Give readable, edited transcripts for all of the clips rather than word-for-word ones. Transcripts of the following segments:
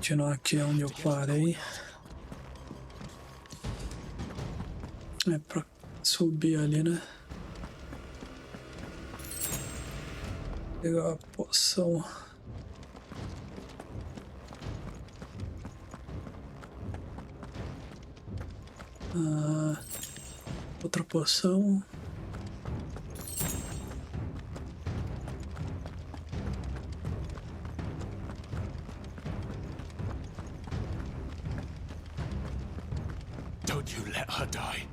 Continuar aqui onde eu parei. É pra subir ali, né? Pegar a poção. Outra poção. Don't you let her die.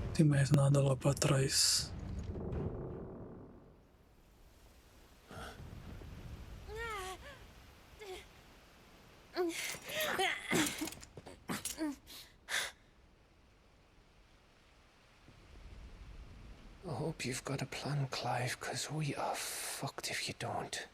Não tem mais nada lá pra trás. I hope you've got a plan, Clive, because we are fucked if you don't.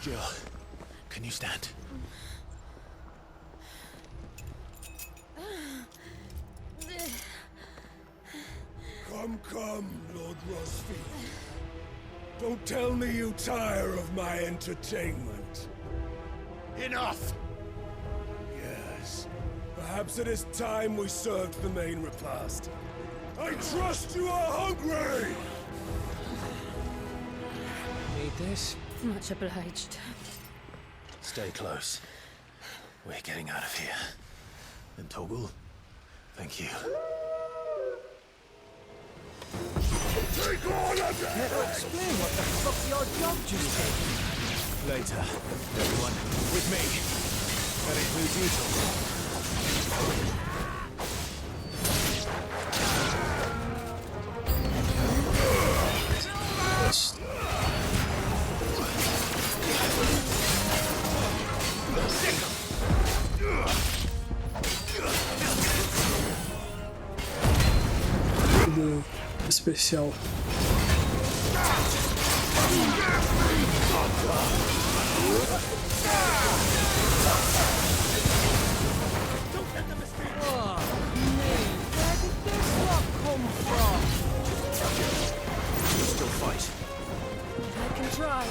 Jill, can you stand? Come, Lord Rosfield. Don't tell me you tire of my entertainment. Enough! Yes. Perhaps it is time we served the main repast. I trust you are hungry! Need this? Much obliged. Stay close. We're getting out of here. And Toggle, thank you. Take all of that! Explain what the fuck your job just did. Later, everyone, with me. That includes you, Toggle. Especial. Still fight. I can try.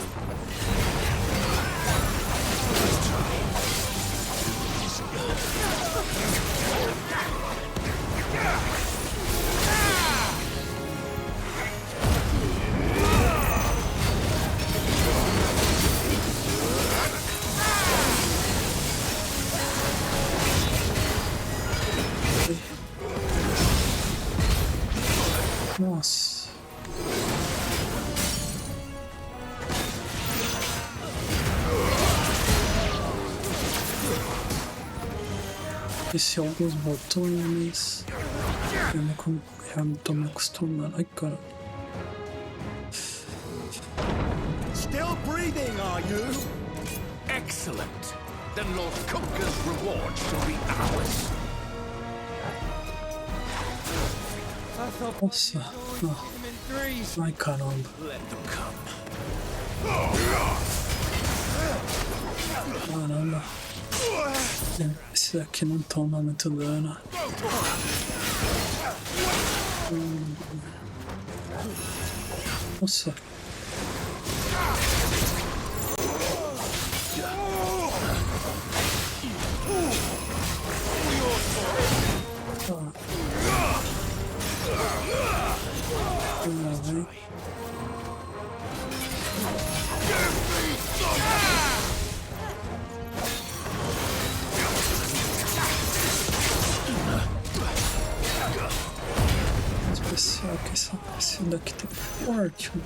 Nossa. Esse alguns botões. Eu não tô me acostumando. Ai, cara. Still breathing, are you? Excellent. Then Lord Kunka's reward shall be ours. Nossa. Ai, caramba. Let them come. Caramba. Esse daqui não toma muito dano. Nossa. Esse daqui tá forte, mano.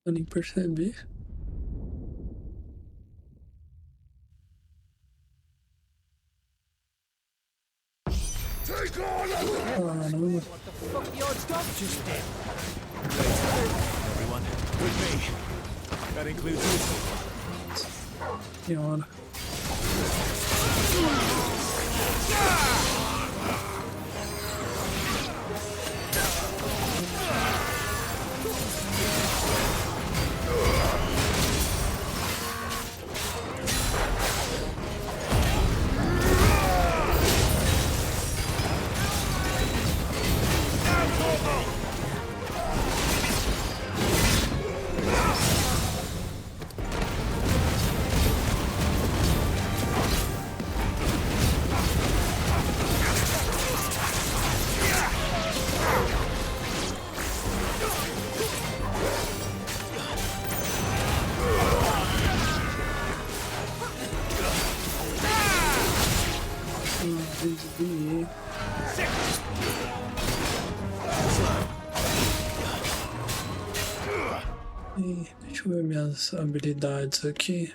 Eu nem percebi. Caramba. Everyone, with me. That includes you. Senhora. Desviei. E deixa eu ver minhas habilidades aqui.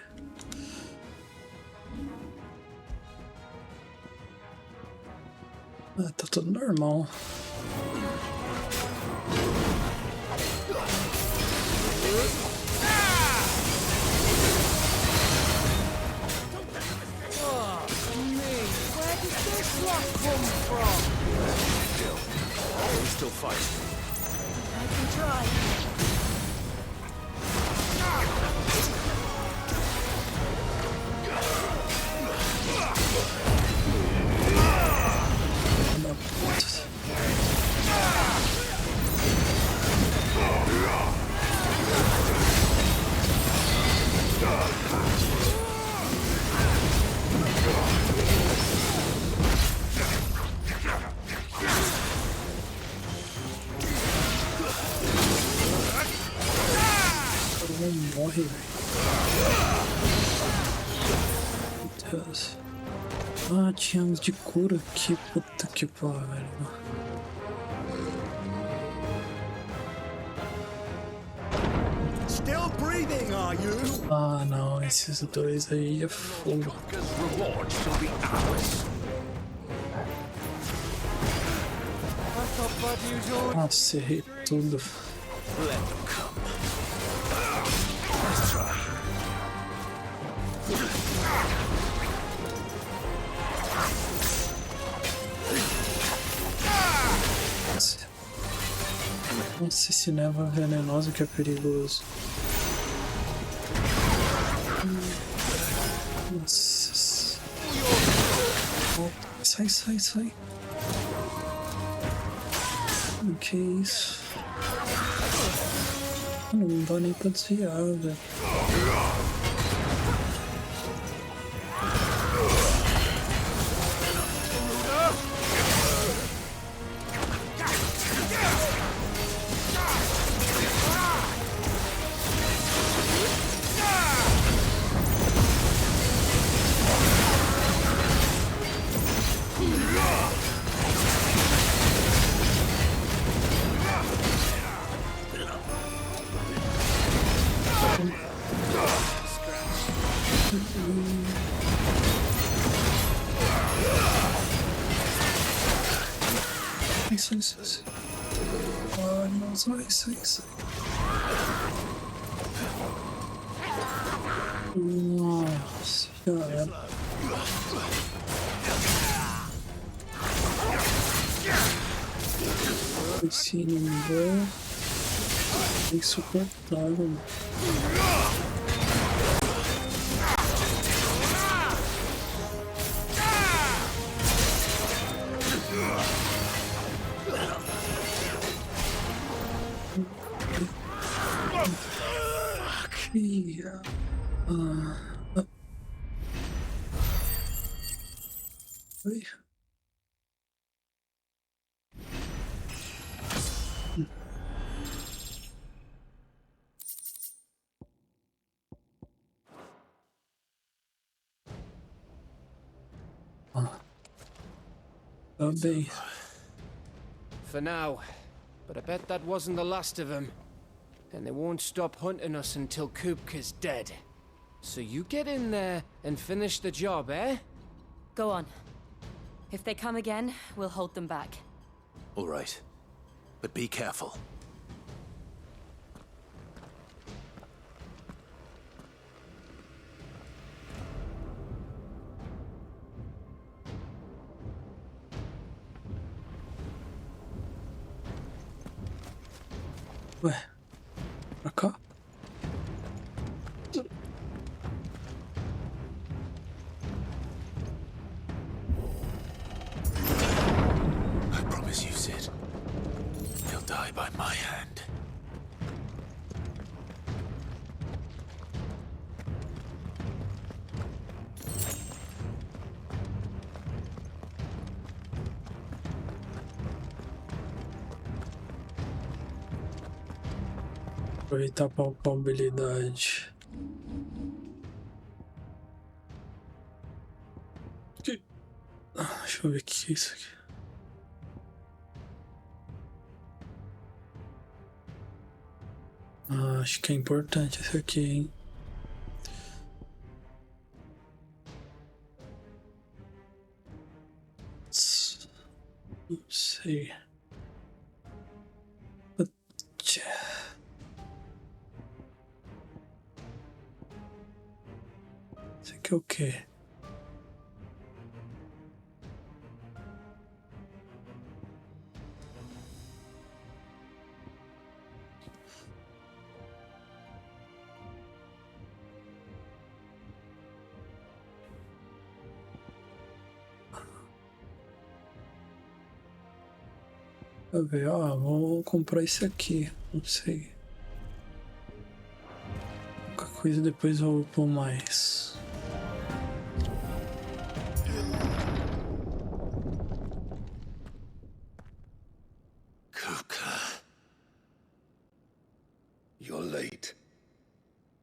Ah, tá tudo normal. We still fight. I can try. Não morre, velho. Meu Deus. Ah, tinha uns de cura aqui. Puta que pariu, velho. Still breathing, are you? Ah, não. Esses dois aí é fogo. Conquer's reward shall be ours. Nossa, errei tudo. Let them come. Let's try. Nossa, esse névoa venenoso que é perigoso. Nossa. Oh, sai, sai, sai. O que é isso? Não dá nem pra desviar, velho. Isso. Ah, não, sai. Nossa, já era. Esse não é insuportável. Oi. Tá bem. For now. But I bet that wasn't the last of them. And they won't stop hunting us until Kupka's dead. So you get in there and finish the job, eh? Go on. If they come again, we'll hold them back. All right. But be careful. Ué, pra cá? I promise you, Sid. He'll die by my hand. Aproveitar a palpabilidade. Deixa eu ver o que é isso aqui. Acho que é importante isso aqui, hein? Não sei. Isso aqui é o quê? Deixa eu ver, vou comprar esse aqui, não sei. Qualquer coisa depois eu vou pôr mais. Kupka. You're late.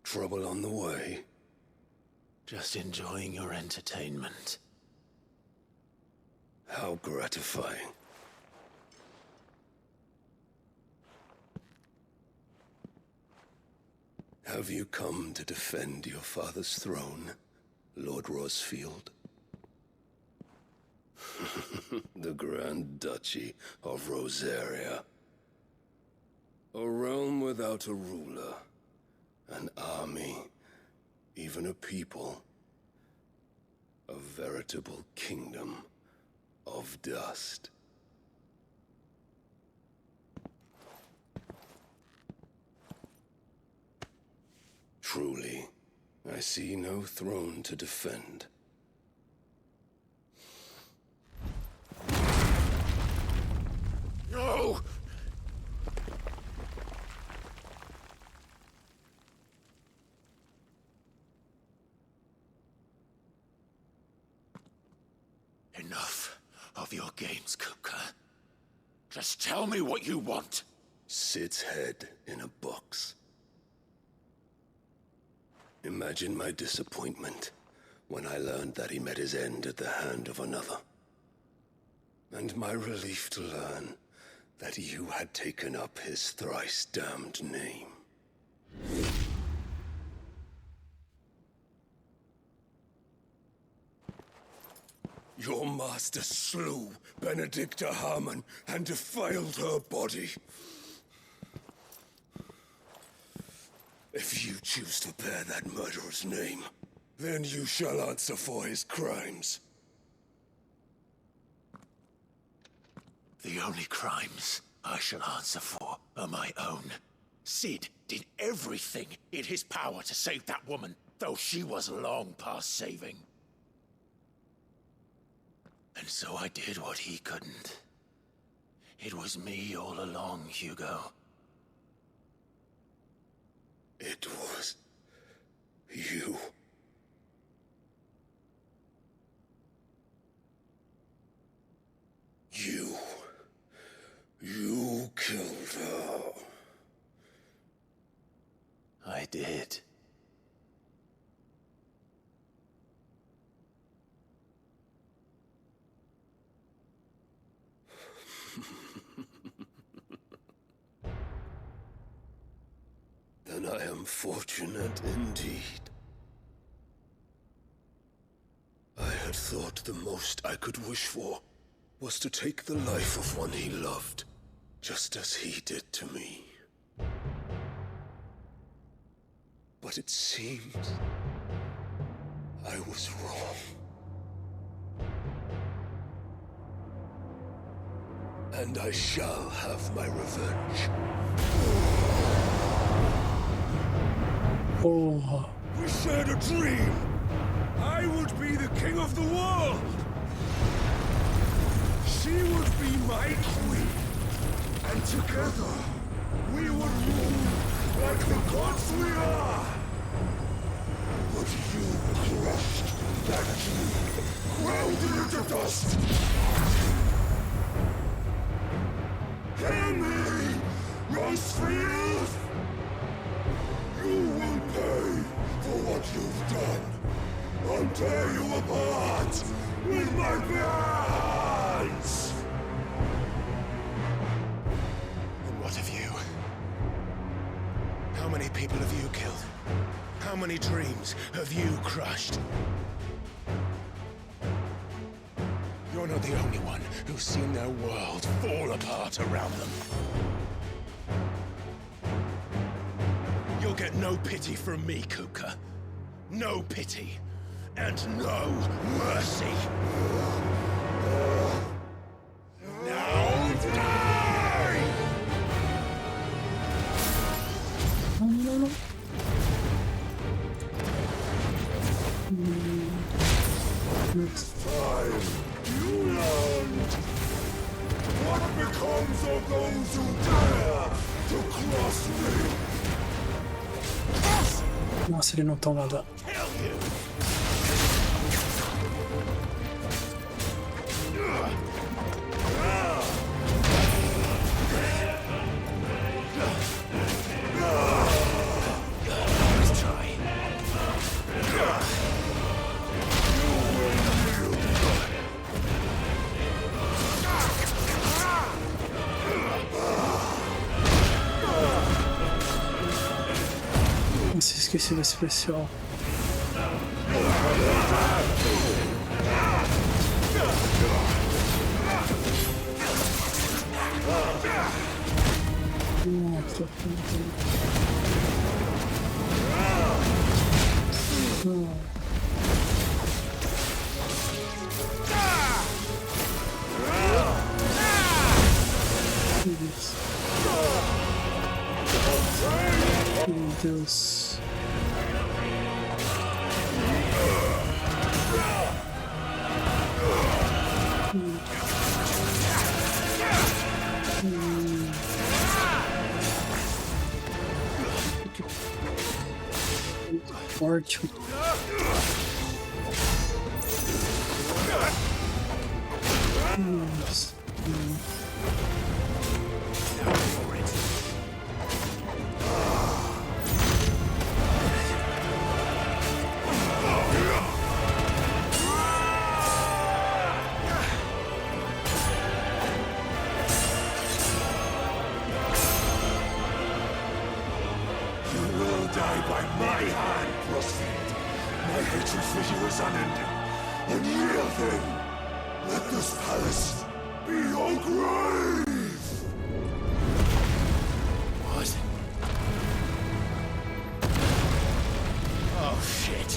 Trouble on the way? Just enjoying your entertainment. How gratifying. Have you come to defend your father's throne, Lord Rosfield? The Grand Duchy of Rosaria. A realm without a ruler, an army, even a people. A veritable kingdom of dust. Truly, I see no throne to defend. No! Enough of your games, Kupka. Just tell me what you want. Sid's head in a box. Imagine my disappointment when I learned that he met his end at the hand of another. And my relief to learn that you had taken up his thrice-damned name. Your master slew Benedicta Harmon and defiled her body. If you choose to bear that murderer's name, then you shall answer for his crimes. The only crimes I shall answer for are my own. Sid did everything in his power to save that woman, though she was long past saving. And so I did what he couldn't. It was me all along, Hugo. It was you. did. Then I am fortunate indeed. I had thought the most I could wish for was to take the life of one he loved, just as he did to me. But it seems I was wrong. And I shall have my revenge. Porra. We shared a dream. I would be the king of the world. She would be my queen. And together, we would rule like the gods we are. But you crushed that dream, ground it into dust. Hear me, Rosefield! You will pay for what you've done. I'll tear you apart with my bare hands! And what of you? How many people have you killed? How many dreams have you crushed? You're not the only one who's seen their world fall apart around them. You'll get no pity from me, Kupka. No pity. And no mercy. Now die! No. Time you learned what becomes of those who dare to cross me. Nossa, eles não estão nada. Nossa, esqueci do especial. Nossa, meu Deus. Forte. Nossa. Die by my hand, Crossfield. My hatred for you is unending. And real thing, let this palace be your grave! What? Oh, shit.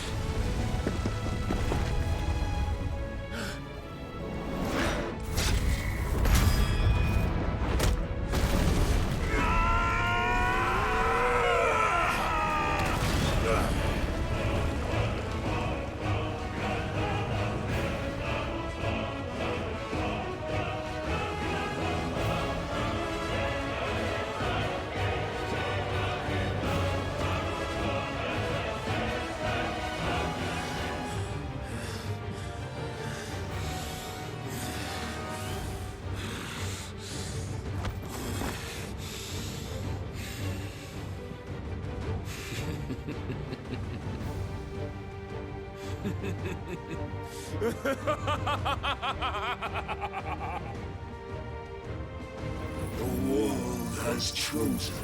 The world has chosen.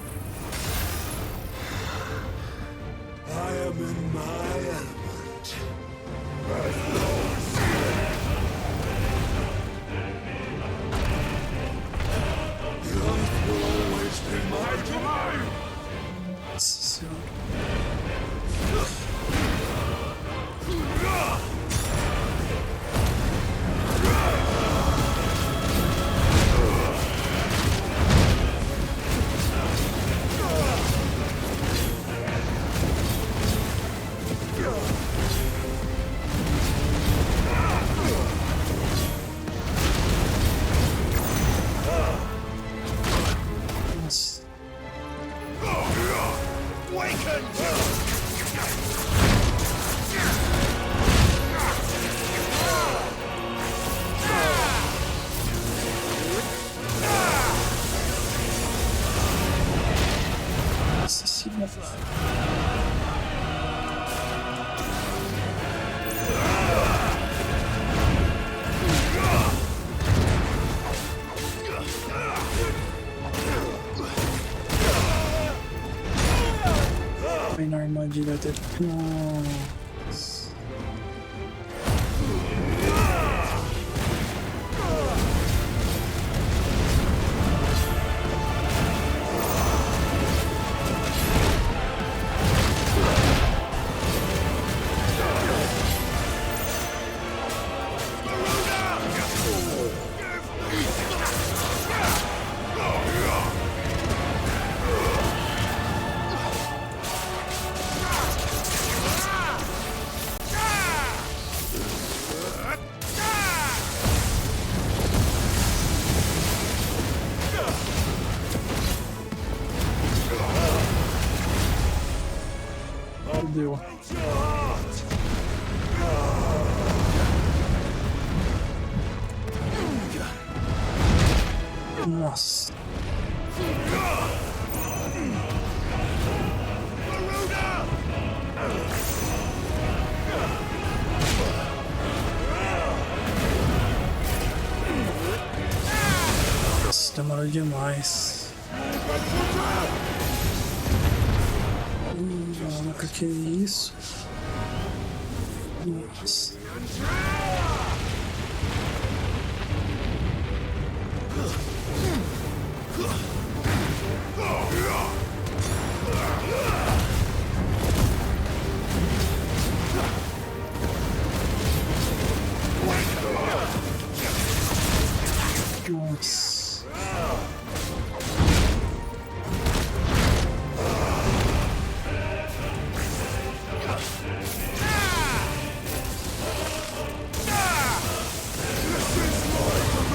I am in my element. The earth will always be my domain. Nossa senhora. Nossa. Nossa senhora. Vai na armadilha dele. Nossa. Fudeu. Nossa. Nossa, demorou demais. Caraca, que isso? Nossa. Nossa.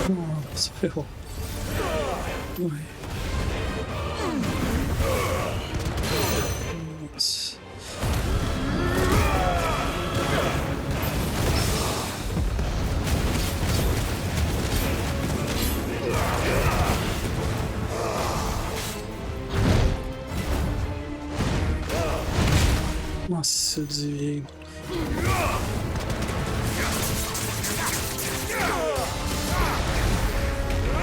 Nossa, ferrou. Ai. Nossa. Nossa, eu desviei.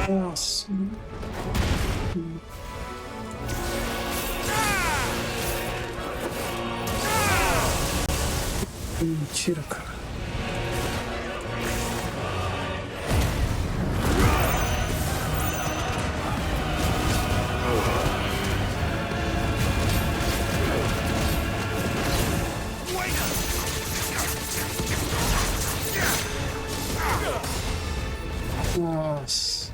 Nossa. Mentira, cara. Nossa.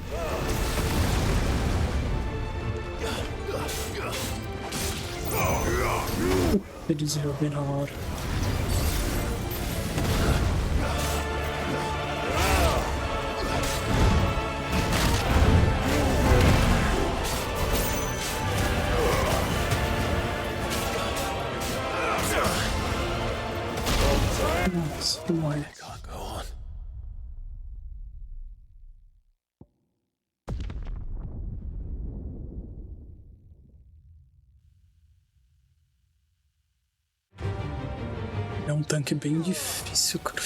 Ele desviou bem na hora. Nossa, que morre. É um tanque bem difícil, cara.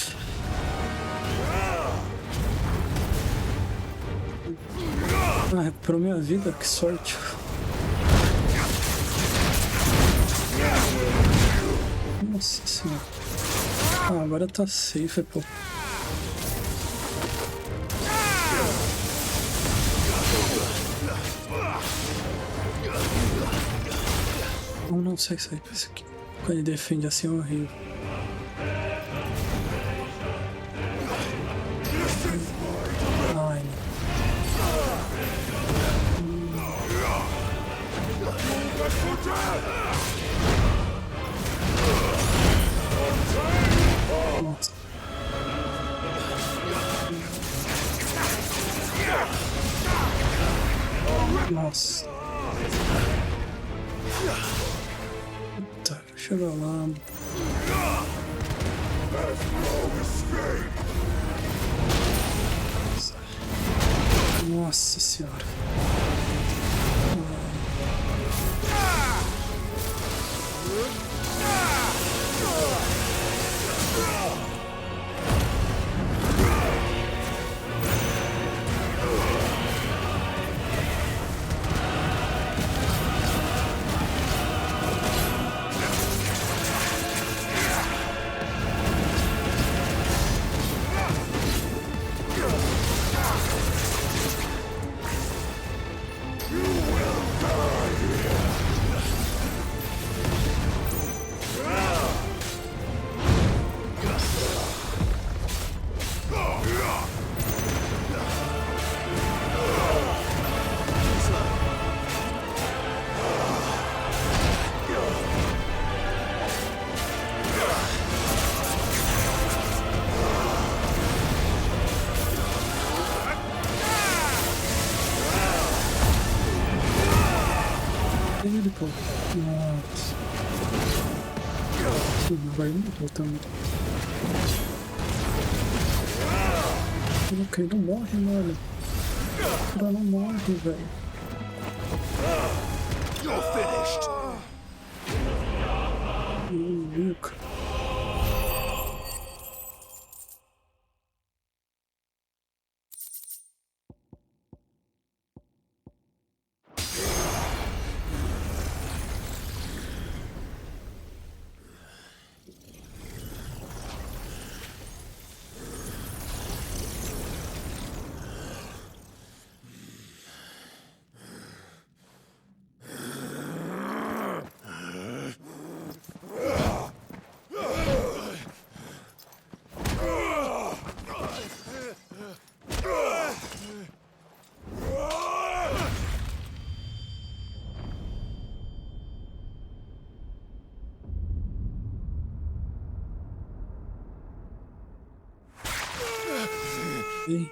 Ah, recuperou minha vida, que sorte. Nossa senhora. Ah, agora tá safe, pô. Não, sai. Isso aqui. Quando ele defende assim é horrível. Ai, nossa. Nossa. Tá, chega lá. Nossa senhora. Ele, pô. Nossa. Vai mudou também. Ele não morre, mano. O cara não morre, velho. You're finished. Louco. Ei.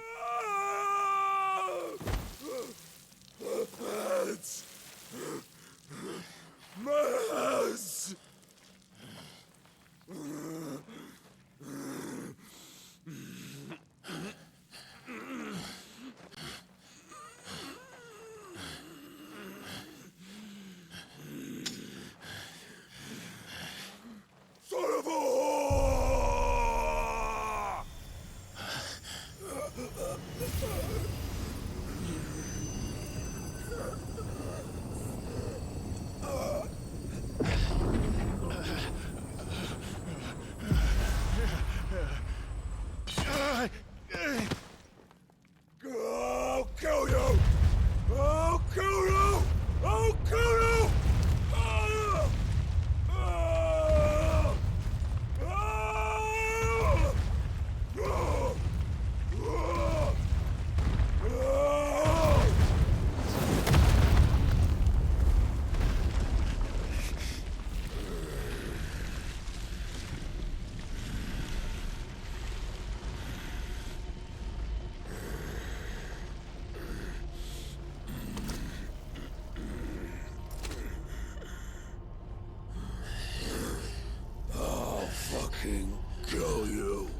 Kill you.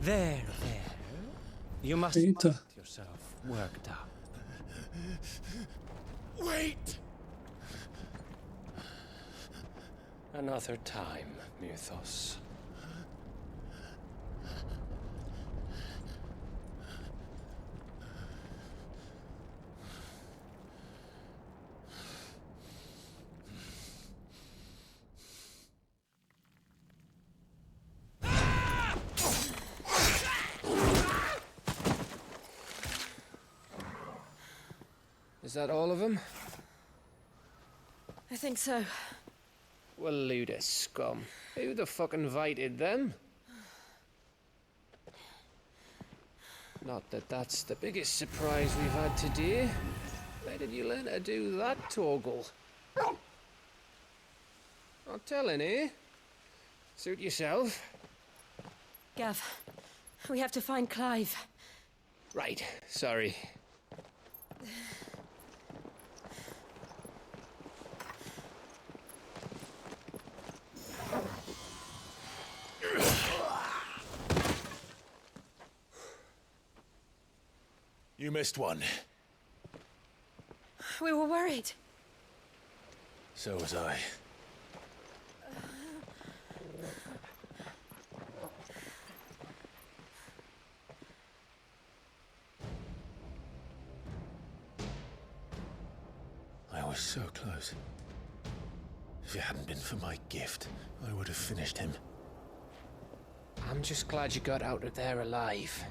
There. You must Eita. get yourself worked up. Wait! Another time, Mythos. Is that all of them? I think so. Well, load of scum. Who the fuck invited them? Not that that's the biggest surprise we've had today. Where did you learn to do that, Torgal? Not telling, eh? Suit yourself. Gav, we have to find Clive. Right, sorry. You missed one. We were worried. So was I. I was so close. If it hadn't been for my gift, I would have finished him. I'm just glad you got out of there alive.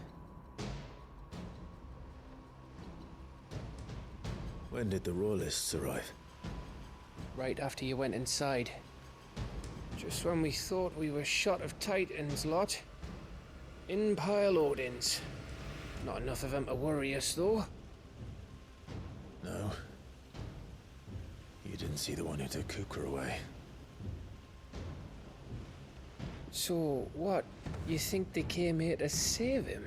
When did the Royalists arrive? Right after you went inside. Just when we thought we were shot of Titans lot. In pile Odins. Not enough of them to worry us, though. No. You didn't see the one who took Kupka away. So, what? You think they came here to save him?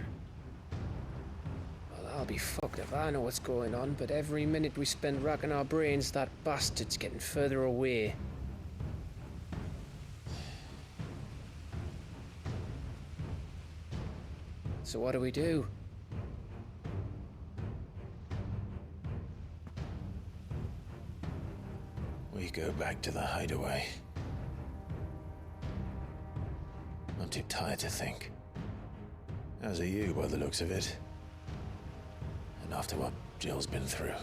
Well, I'll be fucked if I know what's going on, but every minute we spend racking our brains, that bastard's getting further away. So what do we do? We go back to the hideaway. I'm too tired to think. As are you, by the looks of it. And after what Jill's been through.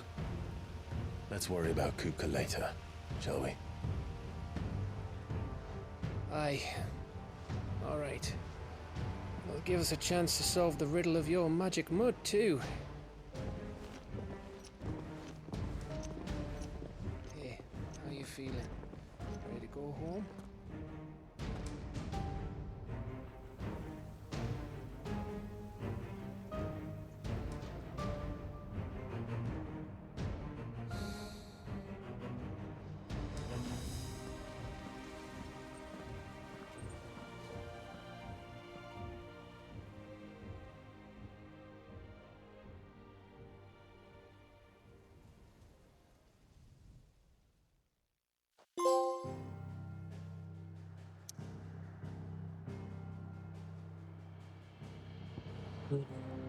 Let's worry about Kupka later, shall we? Aye. All right. Well, give us a chance to solve the riddle of your magic mud, too. Hey, how you feeling? Ready to go home?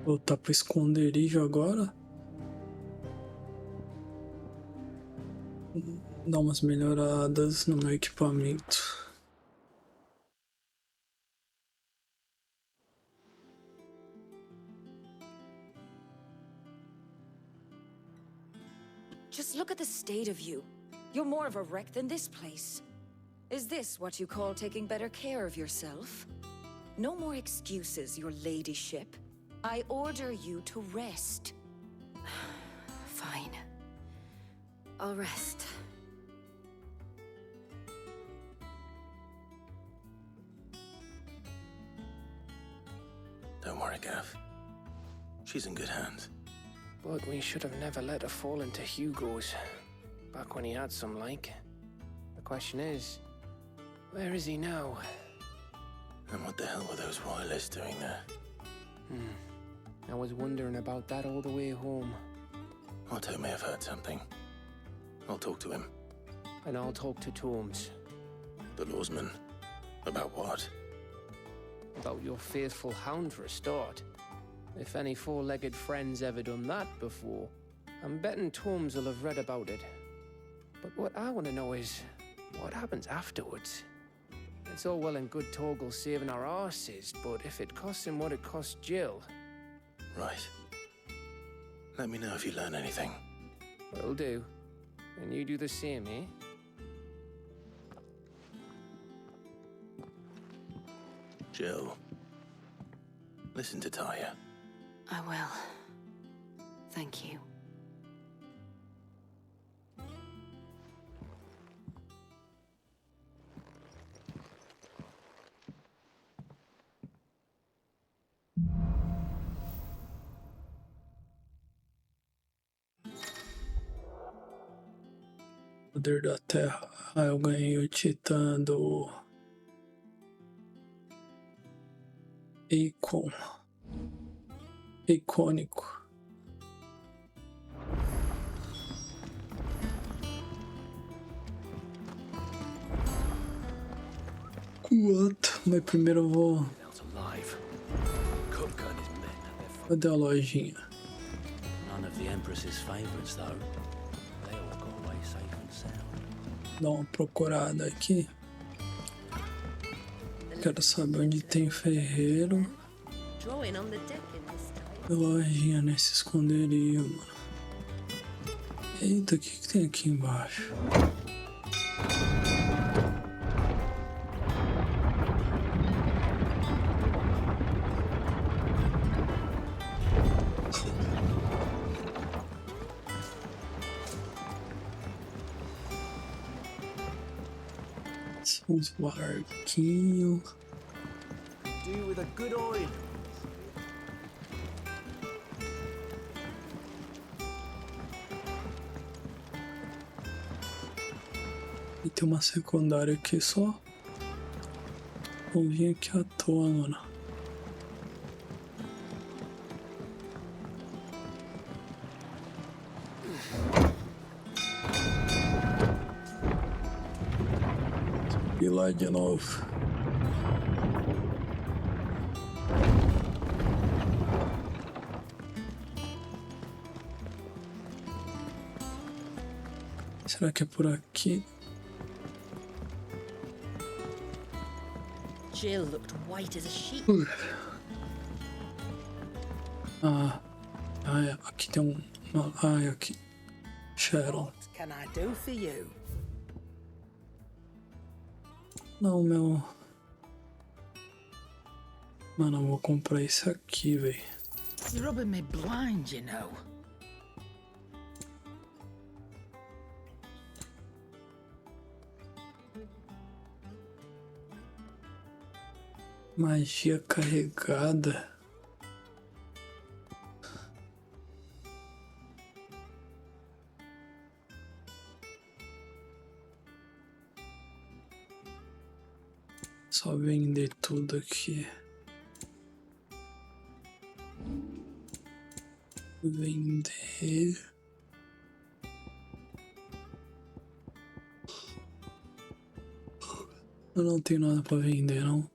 Voltar pro esconderijo agora. Dar umas melhoradas no meu equipamento. Just look at the state of you. You're more of a wreck than this place. Is this what you call taking better care of yourself? No more excuses, your ladyship. I order you to rest. Fine. I'll rest. Don't worry, Gav. She's in good hands. But we should have never let her fall into Hugo's. Back when he had some, like. The question is, where is he now? And what the hell were those royalists doing there? I was wondering about that all the way home. Otto may have heard something. I'll talk to him. And I'll talk to Tomes. The lawsman. About what? About your faithful hound for a start. If any four-legged friend's ever done that before. I'm betting Tomes will have read about it. But what I want to know is, what happens afterwards? It's all well and good Torgal saving our arses, but if it costs him what it cost Jill... Right. Let me know if you learn anything. Will do. And you do the same, eh? Jill, listen to Taya. I will. Thank you. Poder da Terra. Ah, eu ganhei o Titã do Icônico. What? Mas primeiro eu vou... Cadê a lojinha? None of the Empress's favorites, though. They all got away safe and sound. Dá uma procurada aqui. Quero saber onde tem ferreiro. Lojinha nesse esconderijo, mano. Eita, o que tem aqui embaixo? Uns barquinhos. Do with a good oil. E tem uma secundária aqui só. Vou vir aqui à toa, mano. E lá de novo. Será que é por aqui? Jill looked white as a sheet. Ah, aqui tem uma... Ah, aqui. Sharon. What can I do for you? Não, meu... Mano, eu vou comprar isso aqui, velho. You're rubbing me blind, you know. Magia carregada. Só vender tudo aqui. Vender. Eu não tenho nada pra vender, não.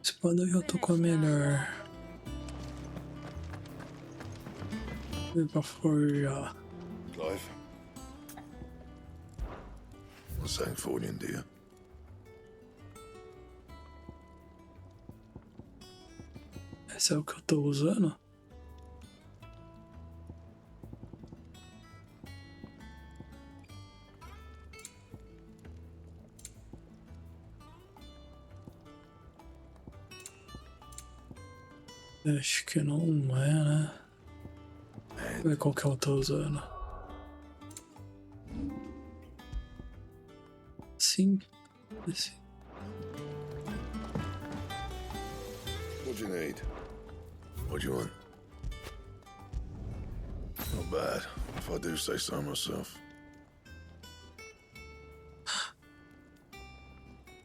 Espada eu já tô com a melhor. Vou pra forjar. Clive? What's that for you, dear? Esse é o que eu tô usando? Acho que não é, né? Vamos ver qual que eu tô usando. Sim. Esse. What do you need? What do you want? Not bad, if I do say so myself.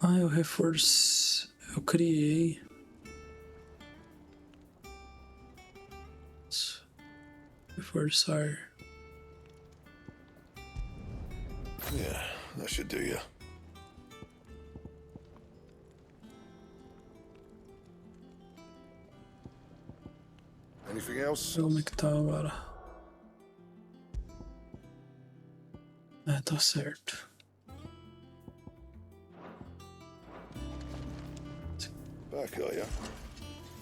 Ah, eu eu criei. Reforçar. Yeah, that should do you. Anything else? Como é que tá agora? É, tá certo. Back, are you?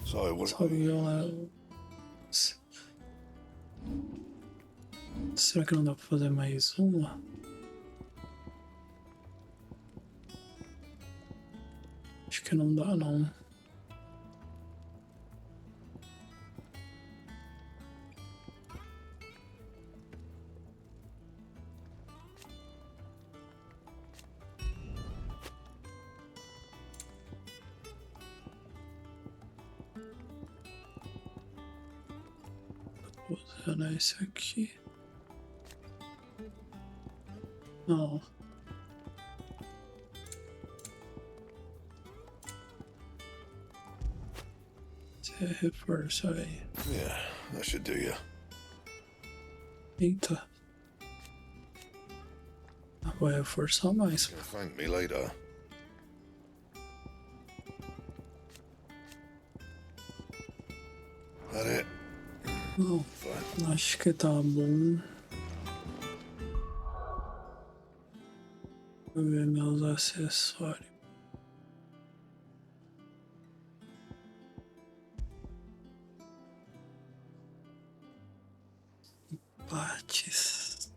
Sorry, what? Só violão. Será que não dá pra fazer mais uma? Acho que não dá, não. Vou usar esse aqui. Não. Você reforça aí. Yeah, that should do you. Eita. Vou reforçar mais. You'll thank me later. That it? Não, acho que tá bom. Vou ver meus acessórios. Partes.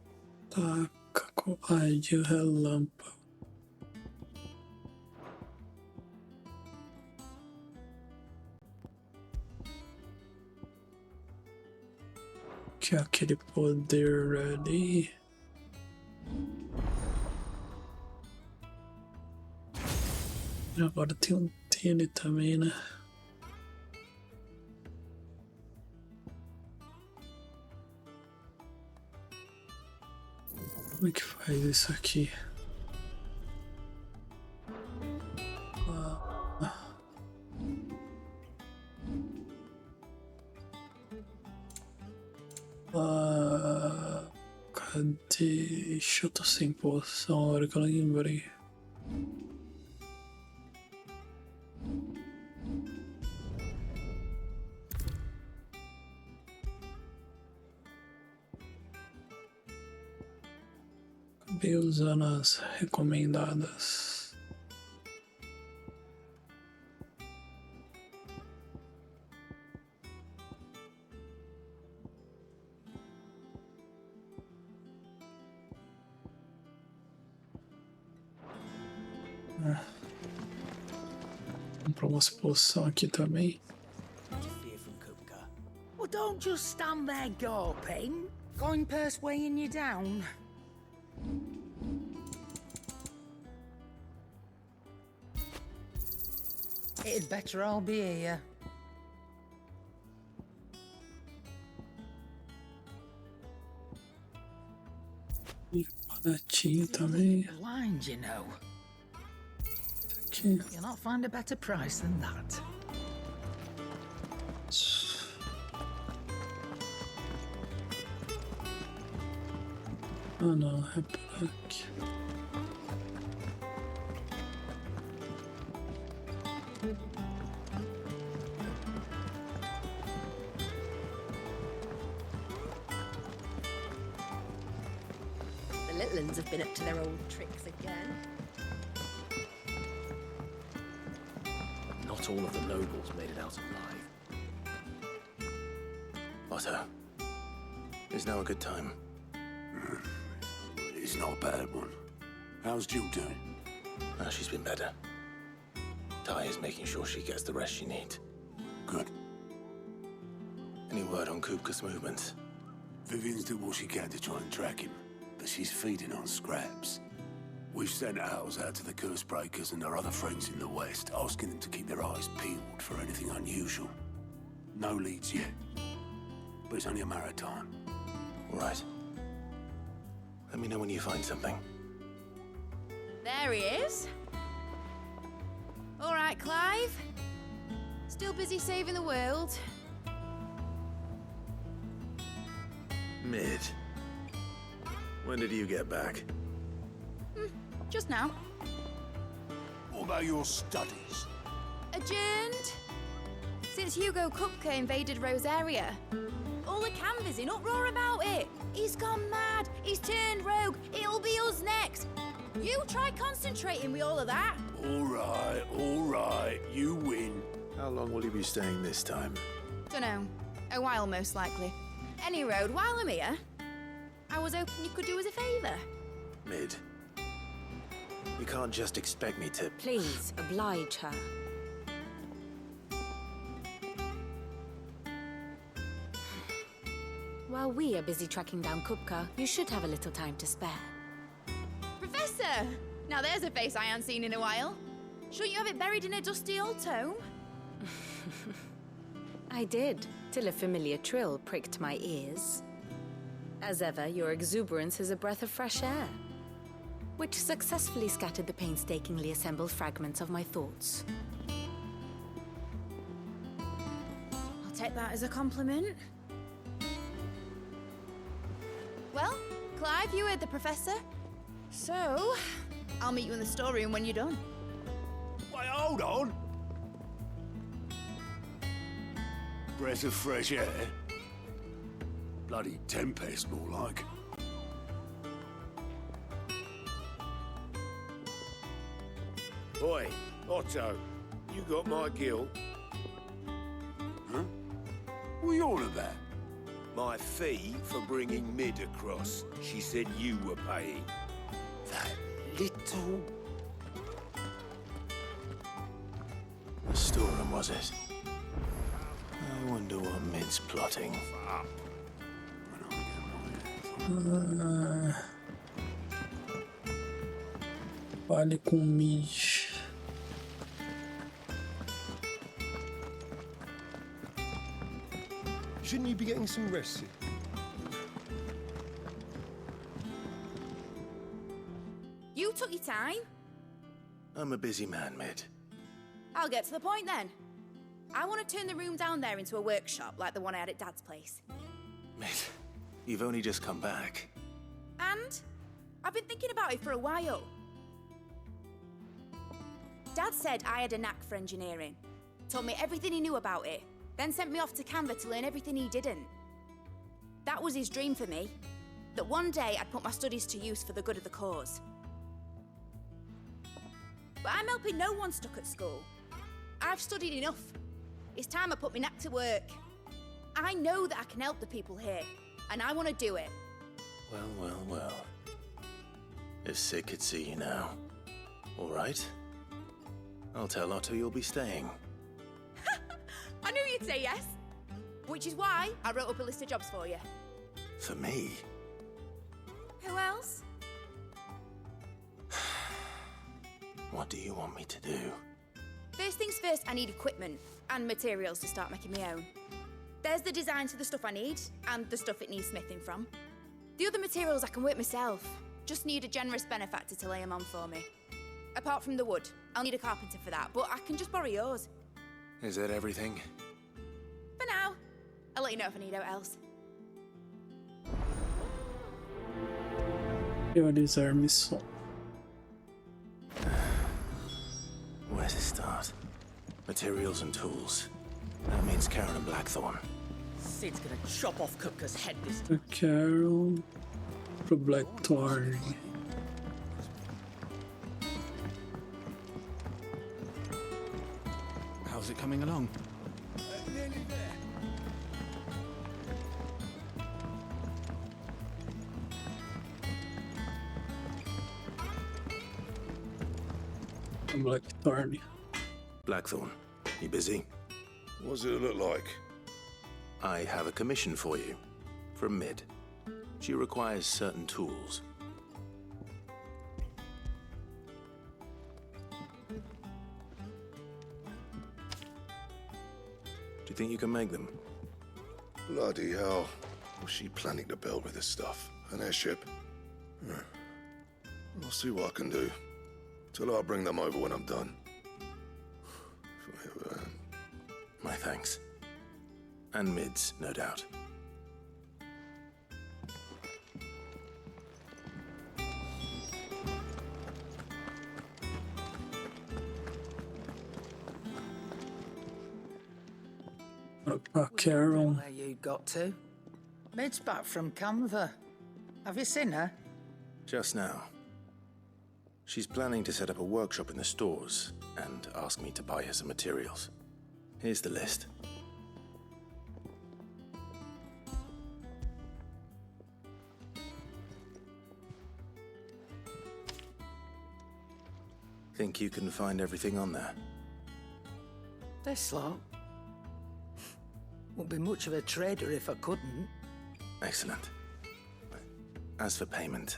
Taca, covarde, relâmpago. Que é aquele poder ali. E agora tem um dele também, né? Como é que faz isso aqui? Cadê? Ixi, eu tô sem poção, a hora que eu lembrei. Acabei usando as recomendadas. Comprou umas poções aqui também. Well, don't just stand there gawping. Going purse weighing you down. It'd better all be here. E baratinho também. Blind, you know. Aqui. You'll not find a better price than that. Ah não, é por aqui. The little uns have been up to their old tricks again. Not all of the nobles made it out alive. Otto, is now a good time? It's not a bad one. How's Jill doing? She's been better. Ty is making sure she gets the rest she needs. Good. Any word on Kupka's movements? Vivian's did what she can to try and track him, but she's feeding on scraps. We've sent ours out to the curse breakers and our other friends in the west, asking them to keep their eyes peeled for anything unusual. No leads yet, but it's only a matter of time. All right. Let me know when you find something. There he is. All right, Clive. Still busy saving the world. Mid. When did you get back? Just now. What about your studies? Adjourned. Since Hugo Kupka invaded Rosaria, all the canvas in uproar about it. He's gone mad. He's turned rogue. It'll be us next. You try concentrating with all of that. All right, you win. How long will you be staying this time? Dunno. A while, most likely. Any road, while I'm here, I was hoping you could do us a favour. Mid. You can't just expect me to... Please, oblige her. While we are busy tracking down Kupka, you should have a little time to spare. Professor! Now there's a face I haven't seen in a while. Shouldn't you have it buried in a dusty old tome? I did, till a familiar trill pricked my ears. As ever, your exuberance is a breath of fresh air, which successfully scattered the painstakingly assembled fragments of my thoughts. I'll take that as a compliment. Well, Clive, you heard the professor. So, I'll meet you in the storeroom when you're done. Wait, hold on! Breath of fresh air? Bloody tempest, more like. Oi, Otto, you got my guilt? Huh? What are you on about? My fee for bringing Mid across. She said you were paying. That little... The storeroom, was it? I wonder what Mid's plotting. Fale com Mid. Shouldn't you be getting some rest? You took your time. I'm a busy man, Mid. I'll get to the point then. I want to turn the room down there into a workshop like the one I had at Dad's place. Mid, you've only just come back. And I've been thinking about it for a while. Dad said I had a knack for engineering. Told me everything he knew about it. Then sent me off to Canva to learn everything he didn't. That was his dream for me. That one day I'd put my studies to use for the good of the cause. But I'm helping no one stuck at school. I've studied enough. It's time I put my knack to work. I know that I can help the people here, and I want to do it. Well. If Sid could see you now. All right. I'll tell Otto you'll be staying. I knew you'd say yes. Which is why I wrote up a list of jobs for you. For me? Who else? What do you want me to do? First things first, I need equipment and materials to start making my own. There's the designs for the stuff I need and the stuff it needs smithing from. The other materials I can work myself. Just need a generous benefactor to lay them on for me. Apart from the wood, I'll need a carpenter for that, but I can just borrow yours. Is that everything? For now. I'll let you know if I need out else. Realizar missão. Where to start? Materials and tools. That means Karen and Blackthorn. Sid's gonna chop off Kupka's head this A Carol pro Blackthorn. How's it coming along? Nearly there. Blackthorn. Blackthorn, you busy? What does it look like? I have a commission for you. From Mid. She requires certain tools. Do you think you can make them? Bloody hell. What's she planning to build with this stuff? An airship? I'll see what I can do. Till I'll bring them over when I'm done. My thanks. And Mid's, no doubt. Karen. Where you got to? Mid's back from Canva. Have you seen her? Just now. She's planning to set up a workshop in the stores and ask me to buy her some materials. Here's the list. Think you can find everything on there? This lot. Wouldn't be much of a trader if I couldn't. Excellent. As for payment,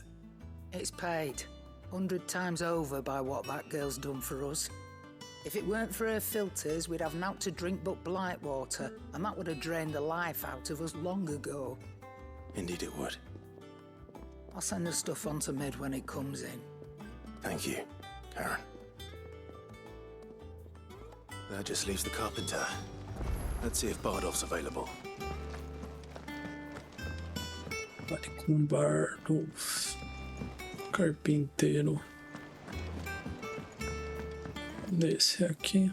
It's paid 100 times over by what that girl's done for us. If it weren't for her filters, we'd have naught to drink but blight water, and that would have drained the life out of us long ago. indeed it would. I'll send the stuff on to Mid when it comes in. Thank you, Karen. That just leaves the carpenter. Let's see if Bardolph's available. Fale com Bardolph. Carpinteiro. Desse aqui.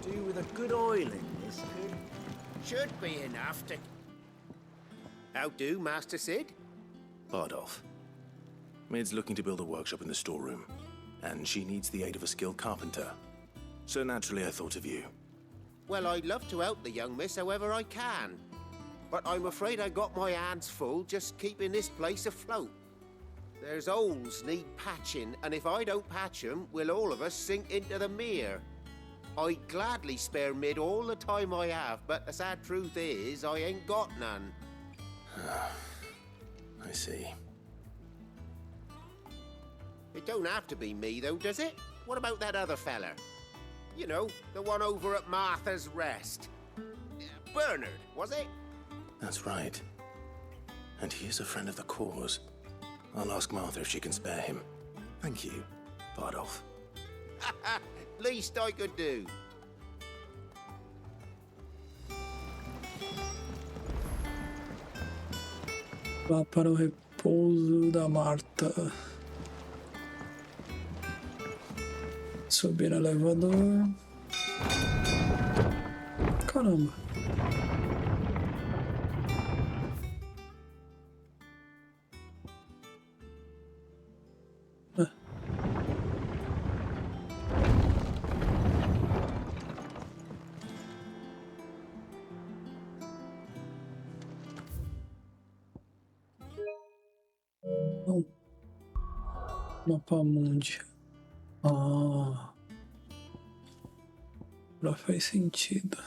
Do with a good oil in this, kid. Should be enough to... How do, Master Sid? Bardolph. Mid's looking to build a workshop in the storeroom, and she needs the aid of a skilled carpenter. So naturally I thought of you. Well, I'd love to help the young miss however I can. But I'm afraid I got my hands full just keeping this place afloat. There's holes need patching, and if I don't patch them, we'll all of us sink into the mere. I'd gladly spare Mid all the time I have, but the sad truth is, I ain't got none. I see. It don't have to be me, though, does it? What about that other fella? You know, the one over at Martha's Rest. Bernard, was it? That's right. And he is a friend of the cause. I'll ask Martha if she can spare him. Thank you, Bardolph. Least I could do. Vá para o repouso da Marta. Subir no elevador. Caramba. Não. Mapa mundi. Ah. Agora faz sentido.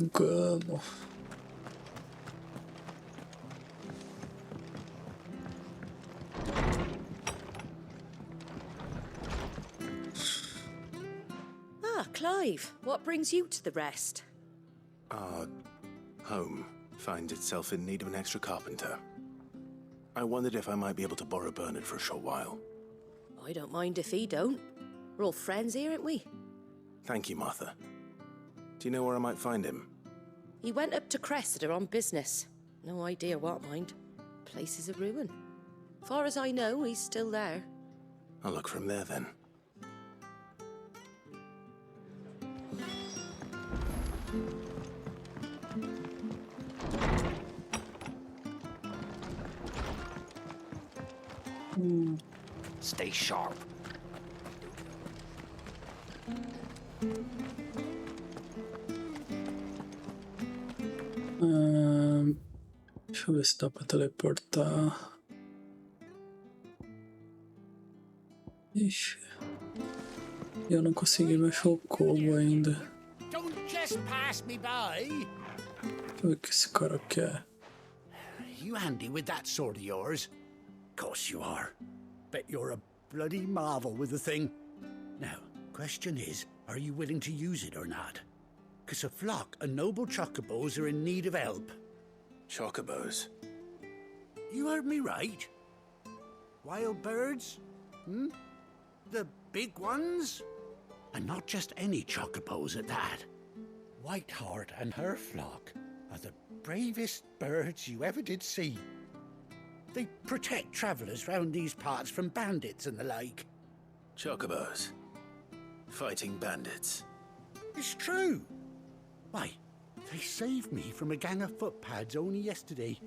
Engano. Clive, what brings you to the Rest? Our home finds itself in need of an extra carpenter. I wondered if I might be able to borrow Bernard for a short while. I don't mind if he don't. We're all friends here, aren't we? Thank you, Martha. Do you know where I might find him? He went up to Cressida on business. No idea what, mind. Place is a ruin. Far as I know, he's still there. I'll look for him there then. Stay sharp. Deixa eu ver se dá pra teleportar. Ixi. Eu não consegui mexer o cubo ainda. Don't just pass me by. Deixa eu ver o que esse cara quer. You handy with that sword of yours? Course you are. Bet you're a bloody marvel with the thing. Now, question is, are you willing to use it or not? 'Cause a flock of noble chocobos are in need of help. Chocobos? You heard me right. Wild birds? Hmm? The big ones? And not just any chocobos at that. Whiteheart and her flock are the bravest birds you ever did see. They protect travellers round these parts from bandits and the like. Chocobos. Fighting bandits. It's true. Why, they saved me from a gang of footpads only yesterday.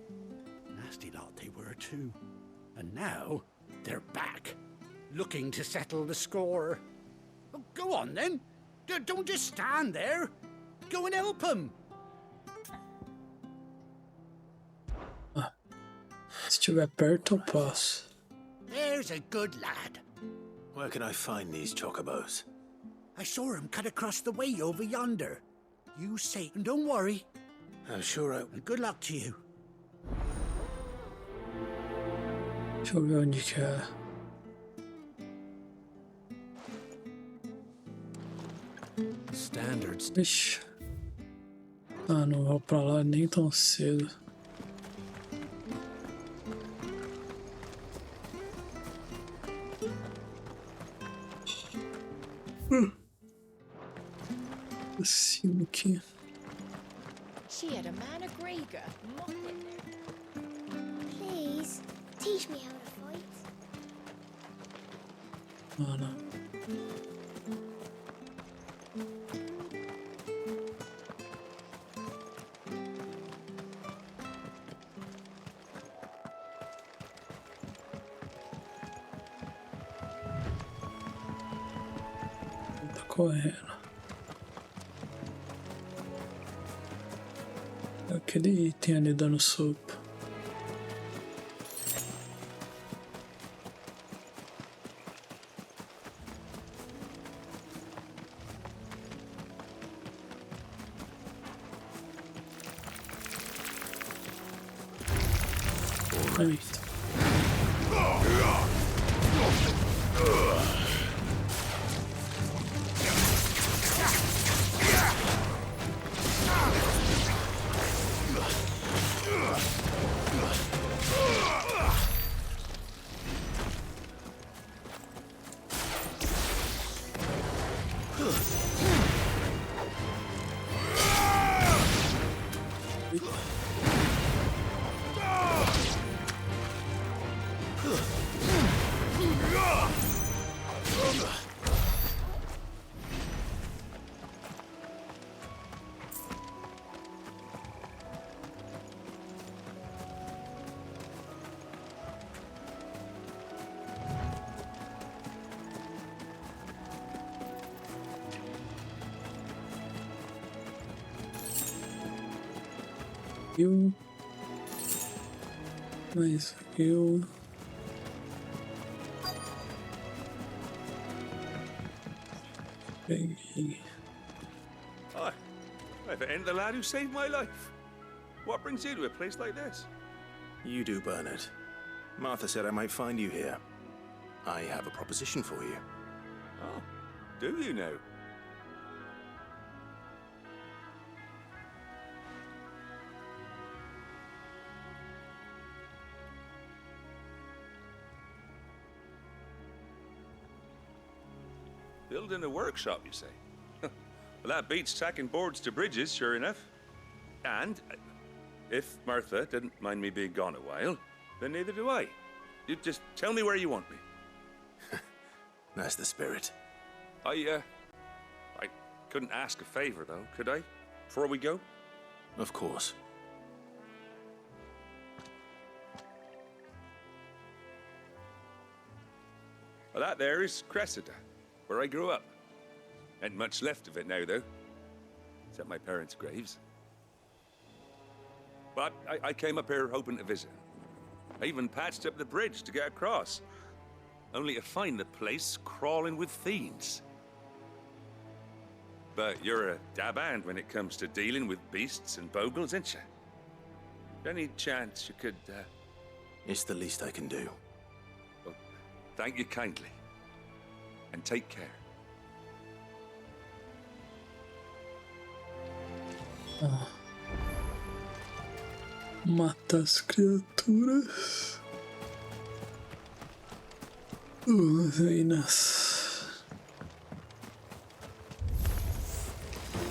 Nasty lot they were too. And now they're back, looking to settle the score. Well, go on then. Don't just stand there. Go and help them. Se estiver perto, eu posso. There's a good lad. Where can I find these chocobos? I saw him cut across the way over yonder. You safe and don't worry. I'm sure I... And good luck to you. Deixa eu ver onde que é. Standards. Ixi. Ah, não vou pra lá nem tão cedo. Assim aqui. She had a man of Grega mopping there. Please, teach me how to fight. Ah, não. Tá correndo. Aquele item ali dando sopa. Eita. Eu. Mas eu. Peguei. Hi. If it ain't the lad who saved my life. What brings you to a place like this? You do, Bernard. Martha said I might find you here. I have a proposition for you. Oh, do you now? Building a workshop, you say? Well, that beats tacking boards to bridges, sure enough. And if Martha didn't mind me being gone a while, then neither do I. You just tell me where you want me. That's the spirit. I couldn't ask a favor, though, could I? Before we go? Of course. Well, that there is Cressida, where I grew up. Ain't much left of it now, though. Except my parents' graves. But I came up here hoping to visit. I even patched up the bridge to get across. Only to find the place crawling with fiends. But you're a dab hand when it comes to dealing with beasts and bogles, ain't you? Any chance you could, It's the least I can do. Well, thank you kindly. And take care. Ah. Mata as criaturas. Minhas.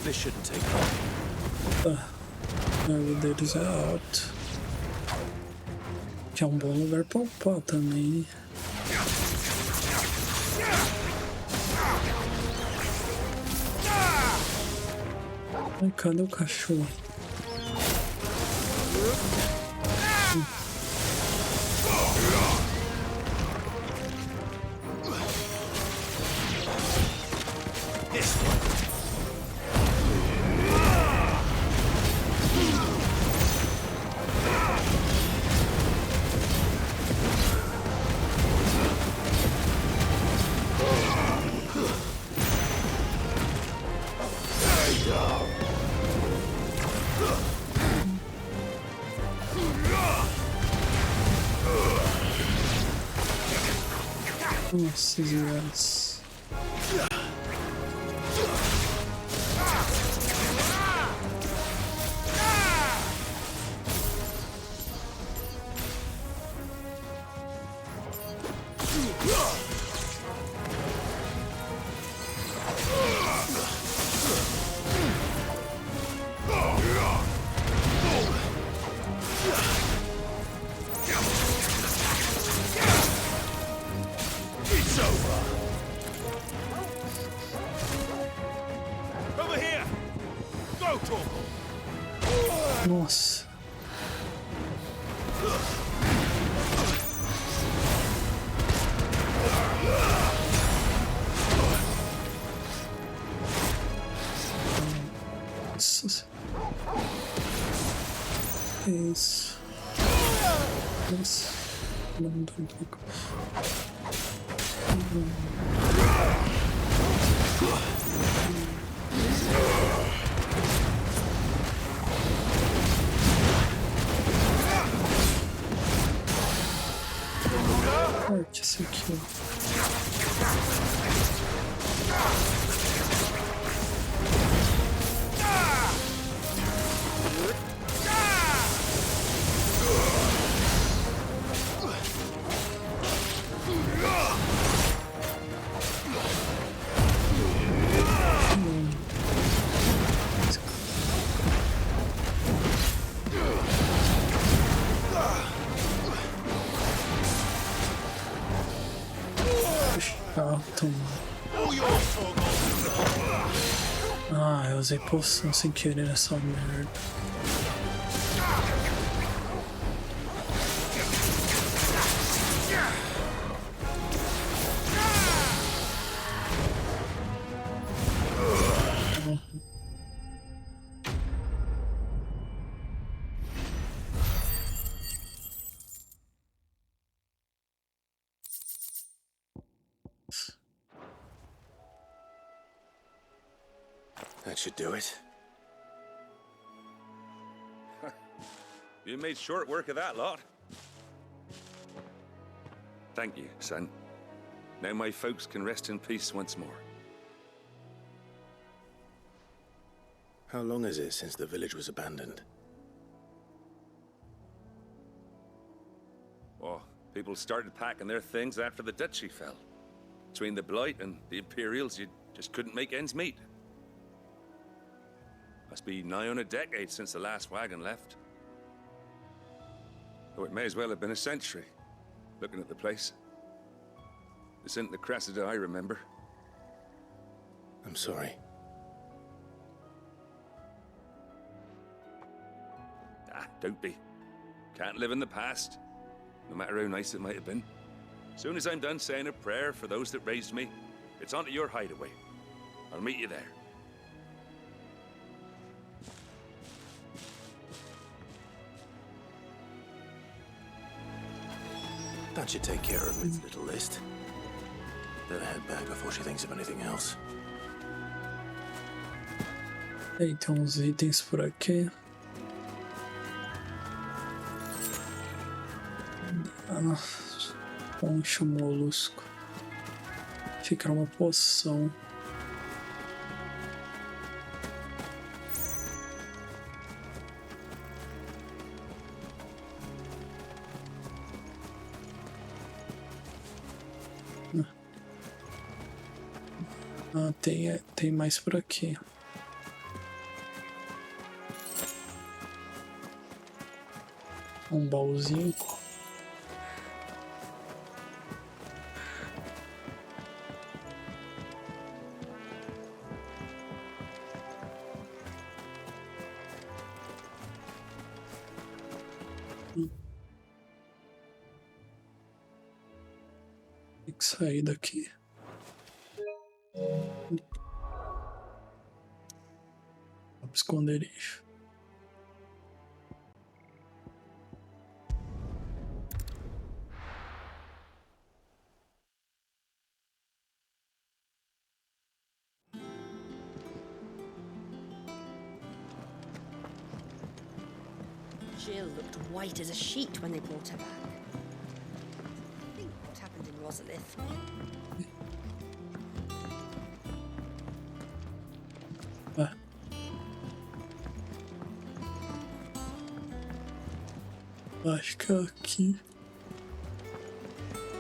This shouldn't take long. A água deles é alta. Que é um bom lugar pra upar também. Ai, cadê o cachorro? Nossa, desgraça. Nossa. Nossa. É isso. Nossa. Não dá um pouco. Forte isso aqui, ó. Ah, eu usei poção sem querer nessa merda. That should do it. You made short work of that lot. Thank you, son. Now my folks can rest in peace once more. How long is it since the village was abandoned? Oh, people started packing their things after the duchy fell. Between the Blight and the Imperials, you just couldn't make ends meet. Must be nigh on a decade since the last wagon left. Oh, it may as well have been a century, looking at the place. This isn't the Cressida I remember. I'm sorry. Ah, don't be. Can't live in the past, no matter how nice it might have been. Soon as I'm done saying a prayer for those that raised me, it's onto your hideaway. I'll meet you there. That should take care of Mid's little list. Better head back before she thinks of anything else. Aí tem uns itens por aqui. Concha molusco. Fica uma poção. Ah, tem mais por aqui. Um baúzinho. Tem que sair daqui. Esconderijo. Jill looked white as a sheet when they brought her back. Think what happened in Rosalith. Acho que é aqui.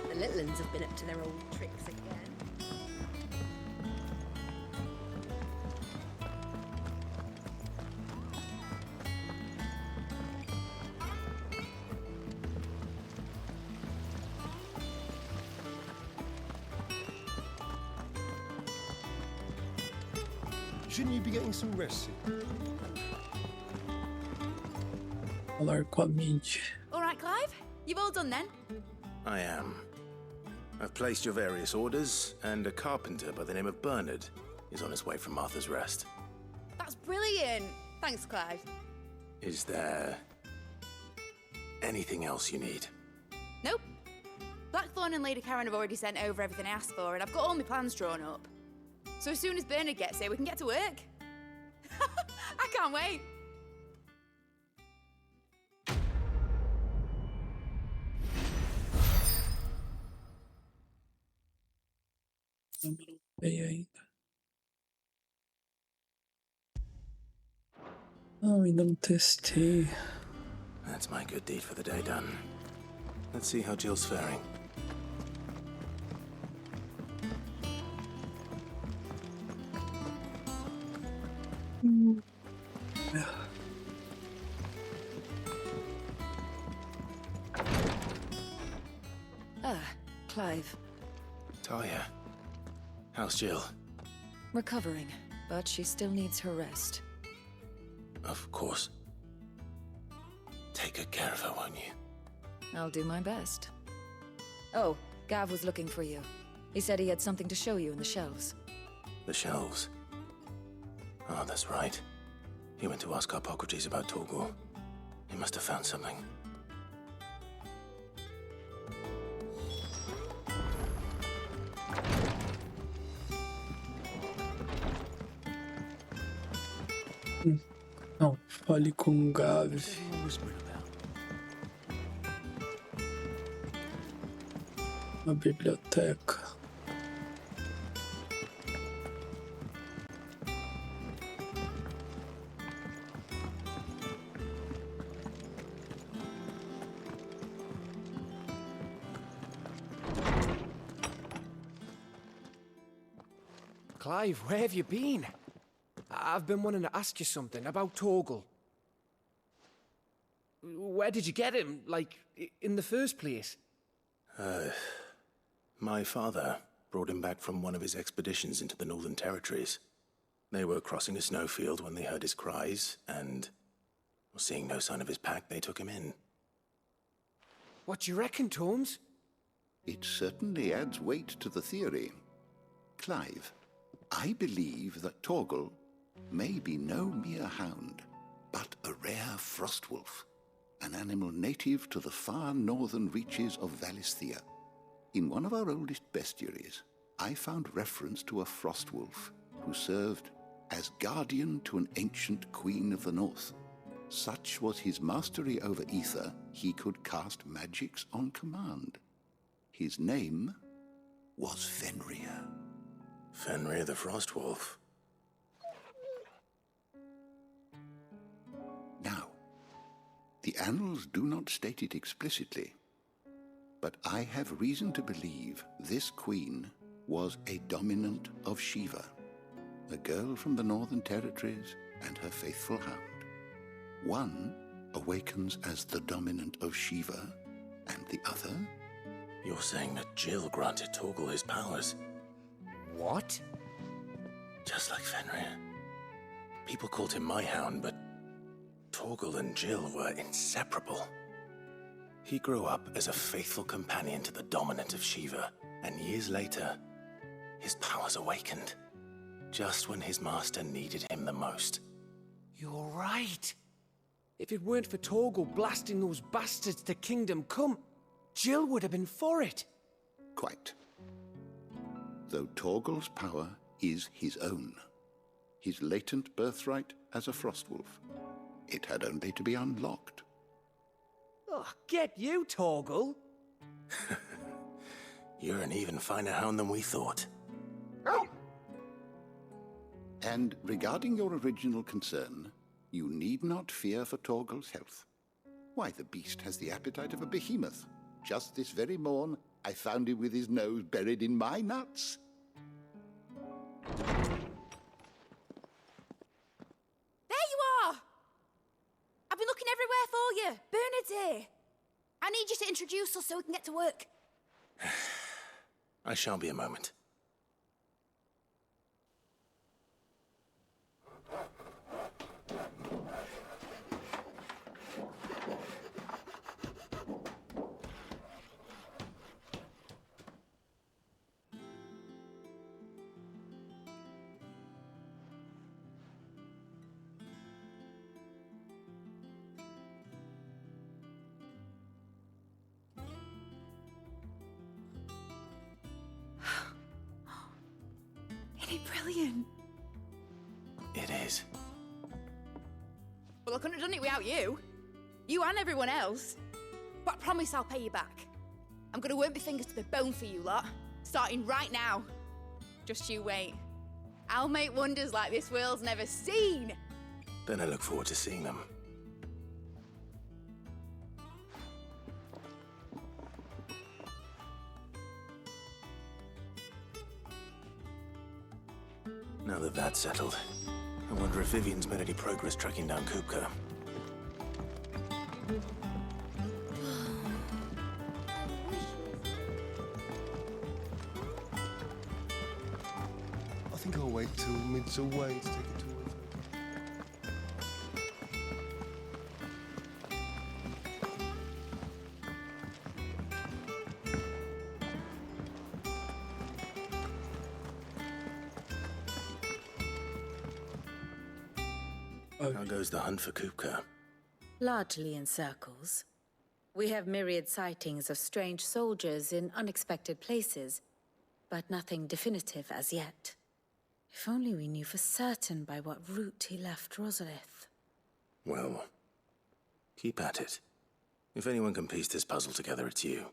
The little ones have been up to their old tricks again. Shouldn't you be getting some rest? Falar com a Mindy. All right, Clive? You've all done then? I am. I've placed your various orders, and a carpenter by the name of Bernard is on his way from Martha's Rest. That's brilliant. Thanks, Clive. Is there anything else you need? Nope. Blackthorn and Lady Karen have already sent over everything I asked for, and I've got all my plans drawn up. So as soon as Bernard gets here, we can get to work. I can't wait. Eu não sei ainda. Não, ainda não testei. That's my good deed for the day done. Let's see how Jill's faring. Clive. Talia, how's Jill? Recovering, but she still needs her rest. Of course. Take good care of her, won't you? I'll do my best. Oh, Gav was looking for you. He said he had something to show you in the shelves. The shelves. Oh, that's right. He went to ask Hippocrates about Torgor. He must have found something. Não, fale com Gav. Na biblioteca. Clive, where have you been? I've been wanting to ask you something about Torgal. Where did you get him, like, in the first place? My father brought him back from one of his expeditions into the Northern Territories. They were crossing a snowfield when they heard his cries, and, seeing no sign of his pack, they took him in. What do you reckon, Torms? It certainly adds weight to the theory. Clive, I believe that Torgal may be no mere hound, but a rare frostwolf, an animal native to the far northern reaches of Valisthea. In one of our oldest bestiaries, I found reference to a frostwolf who served as guardian to an ancient queen of the north. Such was his mastery over ether, he could cast magics on command. His name was Fenrir. Fenrir the Frostwolf. Now, the annals do not state it explicitly, but I have reason to believe this queen was a dominant of Shiva, a girl from the Northern Territories and her faithful hound. One awakens as the dominant of Shiva, and the other... You're saying that Jill granted Torgal his powers? What? Just like Fenrir. People called him my hound, but Torgal and Jill were inseparable. He grew up as a faithful companion to the dominant of Shiva, and years later, his powers awakened, just when his master needed him the most. You're right. If it weren't for Torgal blasting those bastards to Kingdom Come, Jill would have been for it. Quite. Though Torgal's power is his own, his latent birthright as a Frostwolf, it had only to be unlocked. Oh, get you, Torgal. You're an even finer hound than we thought. And regarding your original concern, you need not fear for Torgal's health. Why, the beast has the appetite of a behemoth. Just this very morn, I found him with his nose buried in my nuts. There you are! I've been looking everywhere for you. Bernard's here. I need you to introduce us so we can get to work. I shan't be a moment. Isn't it brilliant? It is. Well, I couldn't have done it without you. You and everyone else. But I promise I'll pay you back. I'm gonna work my fingers to the bone for you lot, starting right now. Just you wait. I'll make wonders like this world's never seen. Then I look forward to seeing them. Now that that's settled, I wonder if Vivian's made any progress tracking down Kupka. I think I'll wait till mid's away to take it to How goes the hunt for Kupka? Largely in circles. We have myriad sightings of strange soldiers in unexpected places, but nothing definitive as yet. If only we knew for certain by what route he left Rosalith. Well, keep at it. If anyone can piece this puzzle together, it's you.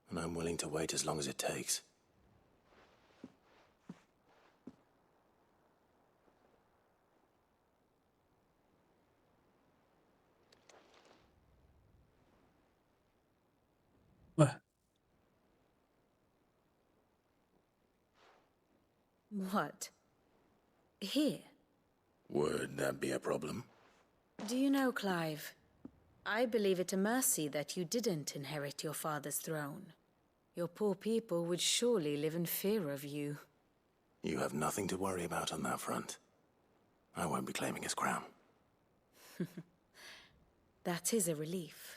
And I'm willing to wait as long as it takes. What? Here? Would that be a problem? Do you know, Clive? I believe it a mercy that you didn't inherit your father's throne. Your poor people would surely live in fear of you. You have nothing to worry about on that front. I won't be claiming his crown. That is a relief.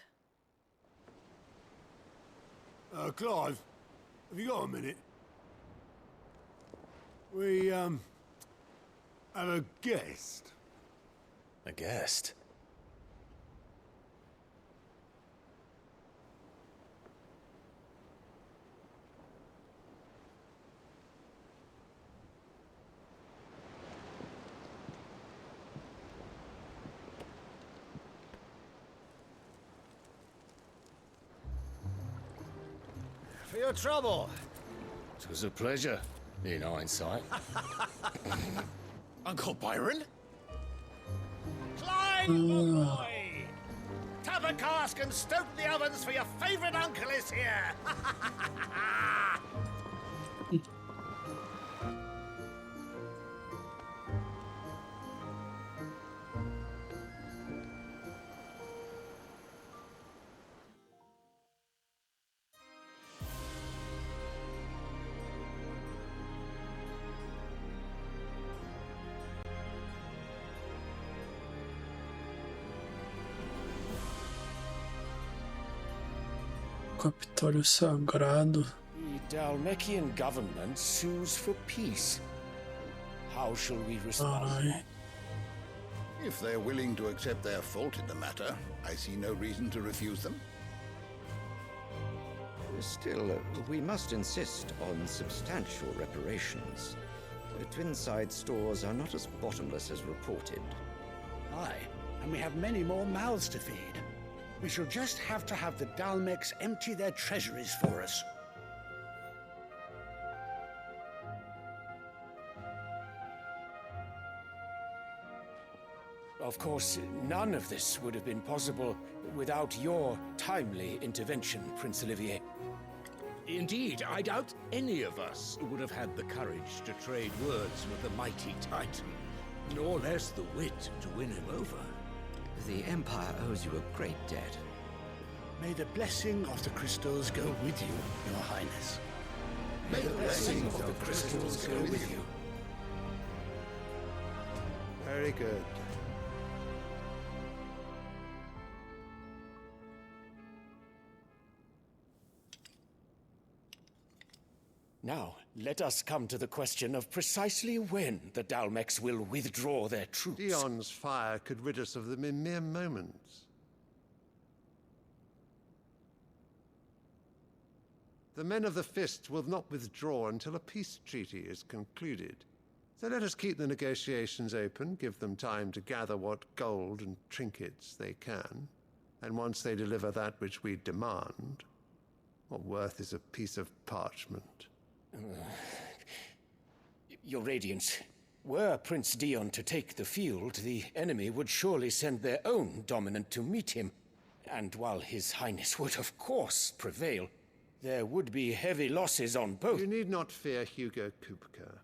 Clive, have you got a minute? We, have a guest. A guest? For your trouble. It was a pleasure, in hindsight. Uncle Byron? Clive, my boy! Tap a cask and stoke the ovens for your favourite uncle is here! Capitólio Sagrado. The Dalmekian government sues for peace. How shall we respond? Carai. If they're willing to accept their fault in the matter, I see no reason to refuse them. Still, we must insist on substantial reparations. Twinside stores are not as bottomless as reported. Aye, and we have many more mouths to feed. We shall just have to have the Dalmecs empty their treasuries for us. Of course, none of this would have been possible without your timely intervention, Prince Olivier. Indeed, I doubt any of us would have had the courage to trade words with the mighty Titan, nor less the wit to win him over. The Empire owes you a great debt. May the blessing of the crystals go with you, Your Highness. May the blessing of the crystals go with you. Very good. Now, let us come to the question of precisely when the Dalmecs will withdraw their troops. Dion's fire could rid us of them in mere moments. The men of the Fist will not withdraw until a peace treaty is concluded. So let us keep the negotiations open, give them time to gather what gold and trinkets they can, and once they deliver that which we demand, what worth is a piece of parchment? Your Radiance, were Prince Dion to take the field, the enemy would surely send their own dominant to meet him. And while His Highness would of course prevail, there would be heavy losses on both. You need not fear Hugo Kupka.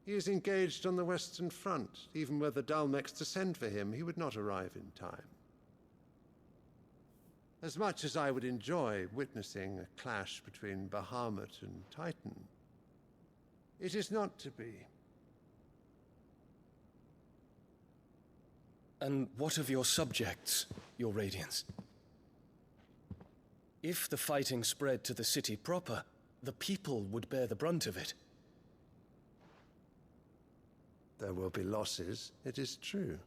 He is engaged on the Western Front. Even were the Dalmecs to send for him, he would not arrive in time. As much as I would enjoy witnessing a clash between Bahamut and Titan, it is not to be. And what of your subjects, Your Radiance? If the fighting spread to the city proper, the people would bear the brunt of it. There will be losses, it is true.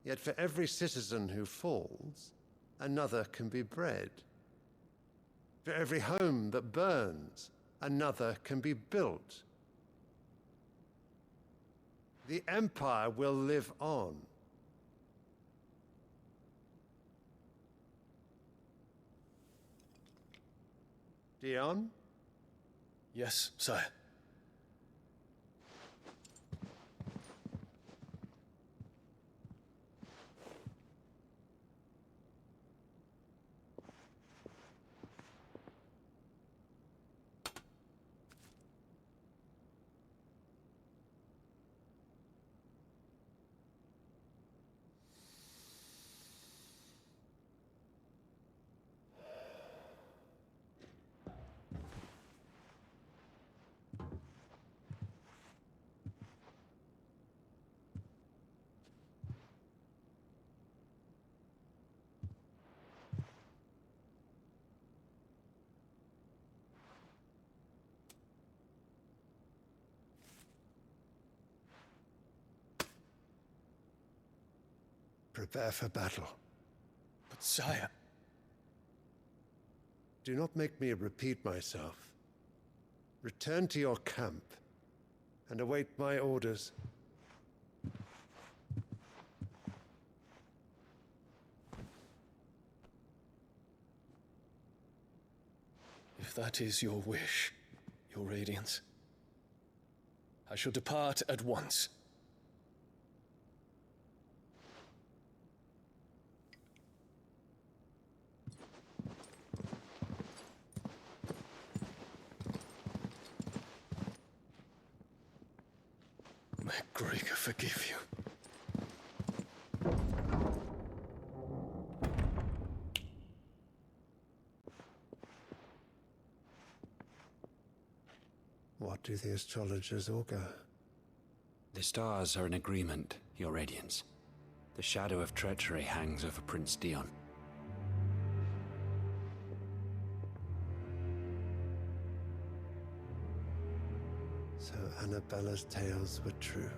Yet for every citizen who falls, another can be bred. For every home that burns, another can be built. The Empire will live on. Dion? Yes, sire. Prepare for battle. But sire... Do not make me repeat myself. Return to your camp and await my orders. If that is your wish, Your Radiance, I shall depart at once. May Gregor forgive you. What do the astrologers augur? The stars are in agreement, Your Radiance. The shadow of treachery hangs over Prince Dion. Annabella's tales were true.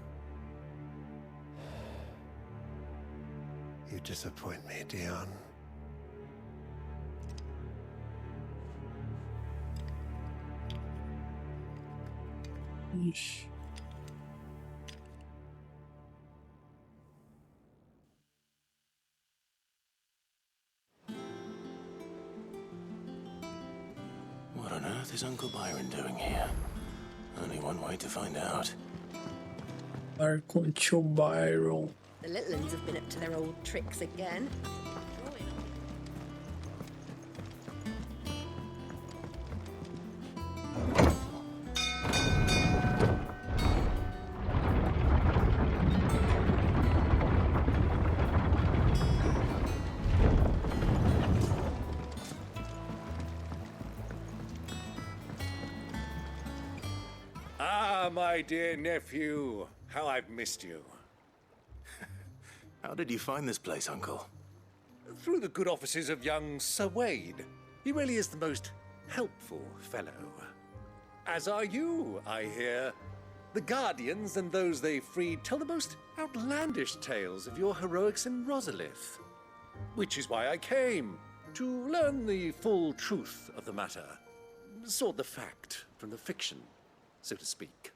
You disappoint me, Dion. Yeesh. What on earth is Uncle Byron doing here? Only one way to find out. Uncle Byron. The little ones have been up to their old tricks again. Ah, my dear nephew, how I've missed you. How did you find this place, Uncle? Through the good offices of young Sir Wade. He really is the most helpful fellow. As are you, I hear. The Guardians and those they freed tell the most outlandish tales of your heroics in Rosalith. Which is why I came, to learn the full truth of the matter. Sort the fact from the fiction, so to speak.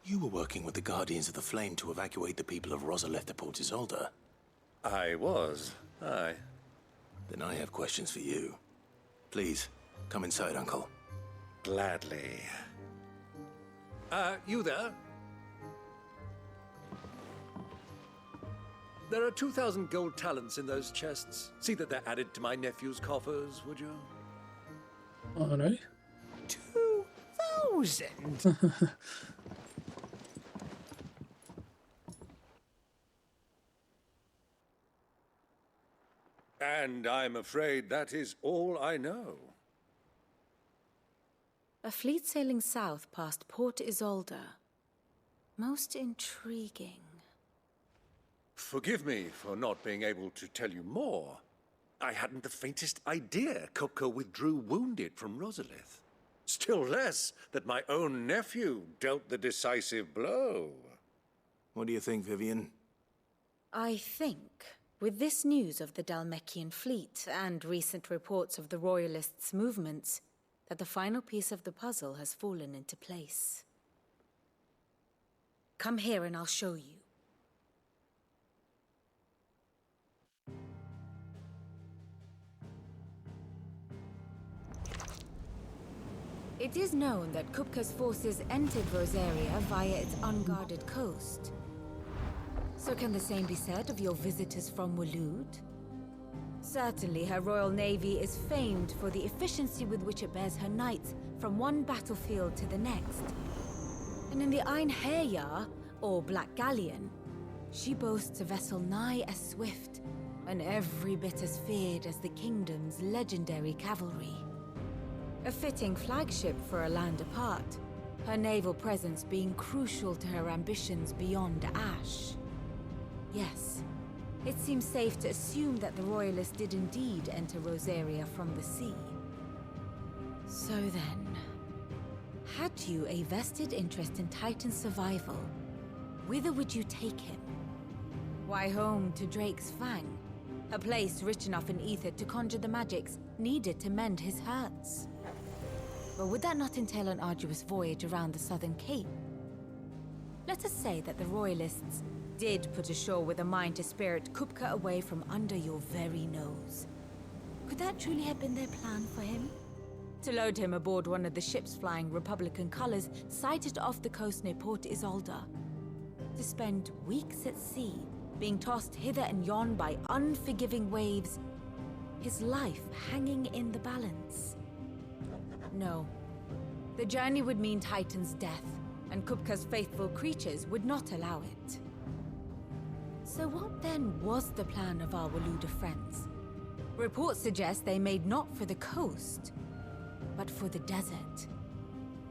You were working with the Guardians of the Flame to evacuate the people of Rosalith to Port Isolde. I was, aye. Then I have questions for you. Please, come inside, Uncle. Gladly. You there? There are 2,000 gold talents in those chests. See that they're added to my nephew's coffers, would you? Alright. 2,000? And I'm afraid that is all I know. A fleet sailing south past Port Isolde. Most intriguing. Forgive me for not being able to tell you more. I hadn't the faintest idea Kupka withdrew wounded from Rosalith. Still less that my own nephew dealt the decisive blow. What do you think, Vivian? I think, with this news of the Dhalmekian fleet and recent reports of the Royalists' movements, that the final piece of the puzzle has fallen into place. Come here and I'll show you. It is known that Kupka's forces entered Rosaria via its unguarded coast. So can the same be said of your visitors from Waloed? Certainly, her royal navy is famed for the efficiency with which it bears her knights from one battlefield to the next. And in the Einherjar, or Black Galleon, she boasts a vessel nigh as swift and every bit as feared as the kingdom's legendary cavalry. A fitting flagship for a land apart, her naval presence being crucial to her ambitions beyond Ash. Yes, it seems safe to assume that the Royalists did indeed enter Rosaria from the sea. So then, had you a vested interest in Titan's survival, whither would you take him? Why, home to Drake's Fang, a place rich enough in ether to conjure the magics needed to mend his hurts. But would that not entail an arduous voyage around the southern cape? Let us say that the Royalists did put ashore with a mind to spirit Kupka away from under your very nose. Could that truly have been their plan for him? To load him aboard one of the ships flying Republican colors sighted off the coast near Port Isolde. To spend weeks at sea, being tossed hither and yon by unforgiving waves, his life hanging in the balance. No. The journey would mean Titan's death, and Kupka's faithful creatures would not allow it. So what then was the plan of our Waluda friends? Reports suggest they made not for the coast, but for the desert.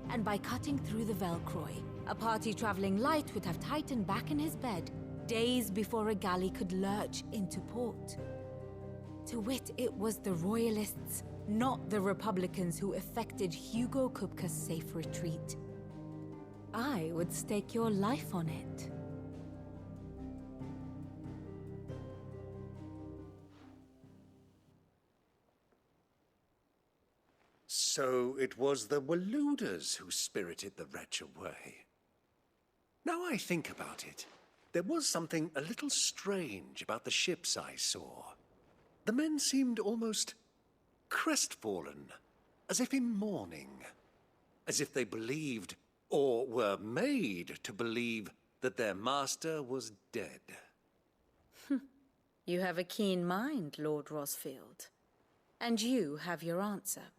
And by cutting through the Velcroy, a party traveling light would have Titan back in his bed days before a galley could lurch into port. To wit, it was the Royalists, not the Republicans, who effected Hugo Kupka's safe retreat. I would stake your life on it. So it was the Waluders who spirited the wretch away. Now I think about it, there was something a little strange about the ships I saw. The men seemed almost crestfallen, as if in mourning, as if they believed, or were made to believe, that their master was dead. You have a keen mind, Lord Rosfield. And you have your answer.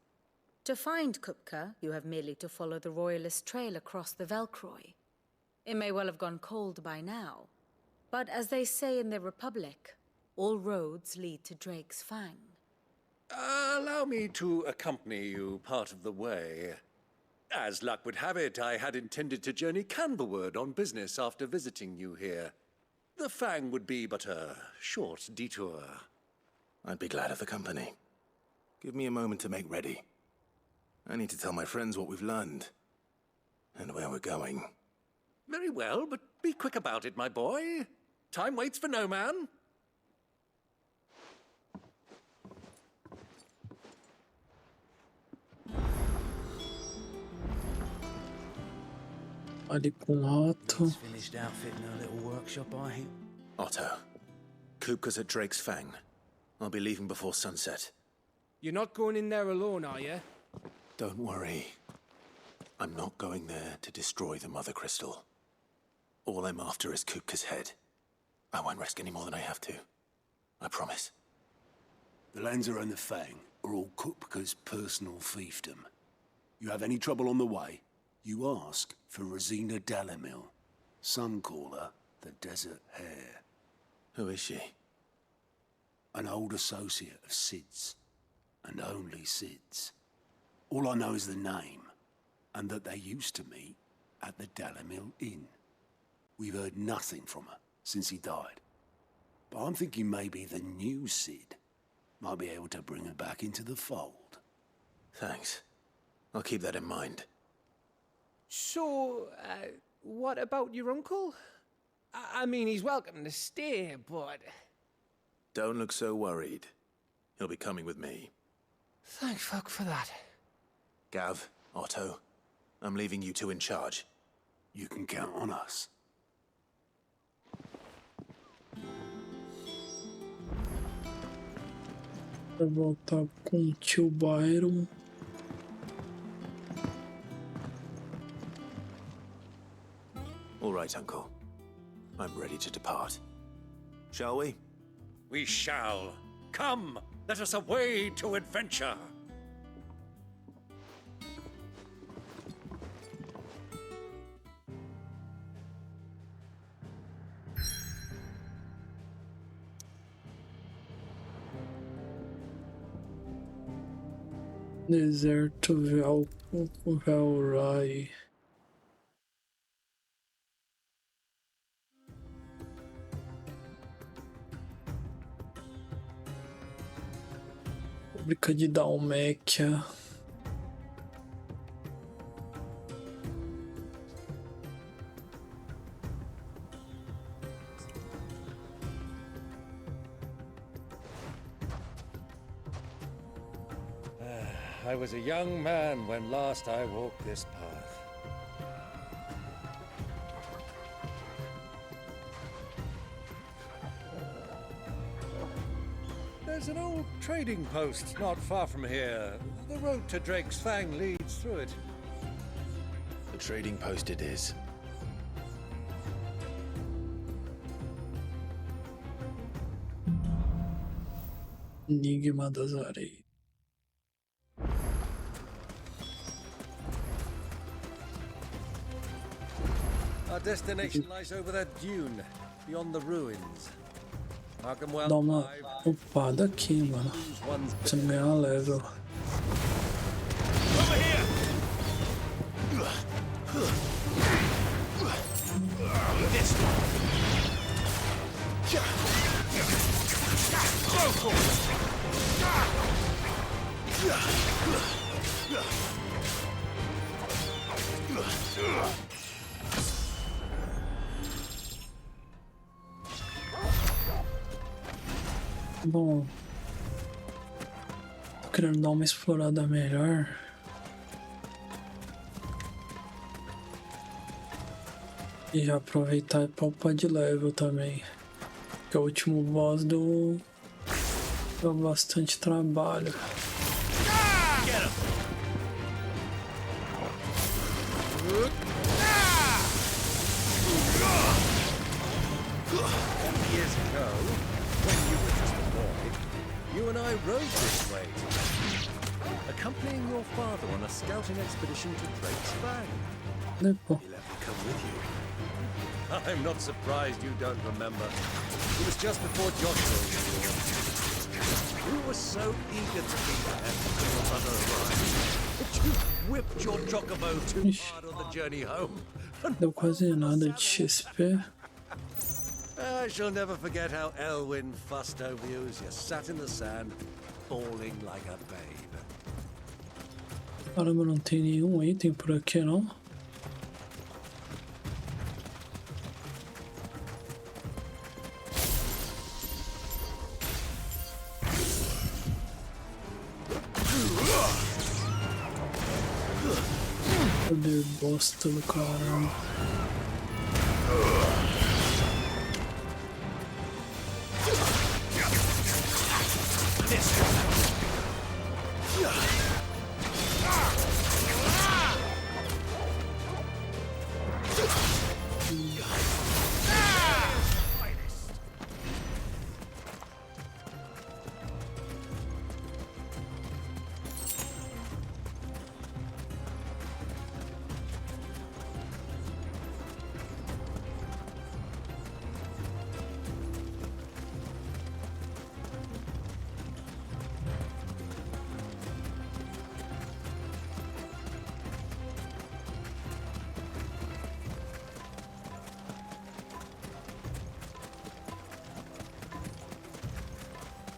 To find Kupka, you have merely to follow the Royalist trail across the Velcroy. It may well have gone cold by now, but as they say in the Republic, all roads lead to Drake's Fang. Allow me to accompany you part of the way. As luck would have it, I had intended to journey Canberward on business after visiting you here. The Fang would be but a short detour. I'd be glad of the company. Give me a moment to make ready. I need to tell my friends what we've learned, and where we're going. Very well, but be quick about it, my boy. Time waits for no man. Ali com Otto. Finished outfitting her little workshop, I hear. Otto, Kupka's at Drake's Fang. I'll be leaving before sunset. You're not going in there alone, are you? Don't worry. I'm not going there to destroy the Mother Crystal. All I'm after is Kupka's head. I won't risk any more than I have to. I promise. The Lancer and the Fang are all Kupka's personal fiefdom. You have any trouble on the way, you ask for Rosina Dalamil. Some call her the Desert Hare. Who is she? An old associate of Sid's, and only Sid's. All I know is the name, and that they used to meet at the Dalamil Inn. We've heard nothing from her since he died. But I'm thinking maybe the new Sid might be able to bring her back into the fold. Thanks. I'll keep that in mind. So, what about your uncle? I mean, he's welcome to stay, but... Don't look so worried. He'll be coming with me. Thank fuck for that. Gav, Otto, I'm leaving you two in charge. You can count on us. Pra voltar com o tio Byron. All right, Uncle. I'm ready to depart. Shall we? We shall. Come, let us away to adventure. Deserto Velrai. Fábrica de Dalméquia. I was a young man when last I walked this path. There's an old trading post not far from here. The road to Drake's Fang leads through it. The trading post it is. Enigma das Areias. Our destination lies over that dune, beyond the ruins. Mark 'em well. Dá uma upada aqui, mano. Pra ganhar level. Bom, tô querendo dar uma explorada melhor. E já aproveitar para upar de level também. Que o último boss deu bastante trabalho. Years ago, when you were just a boy, you and I rode this way, accompanying your father on a scouting expedition to Drake's Fang. He let me come with you. I'm not surprised you don't remember. It was just before Joshua was born. You were so eager to be there when your mother arrived that you whipped your chocobo too hard on the journey home. Deu quase nada de XP. I shall never forget how Elwyn fussed over you as you sat in the sand, bawling like a babe. Caramba, não tem nenhum item por aqui não. Poder bosta do caramba.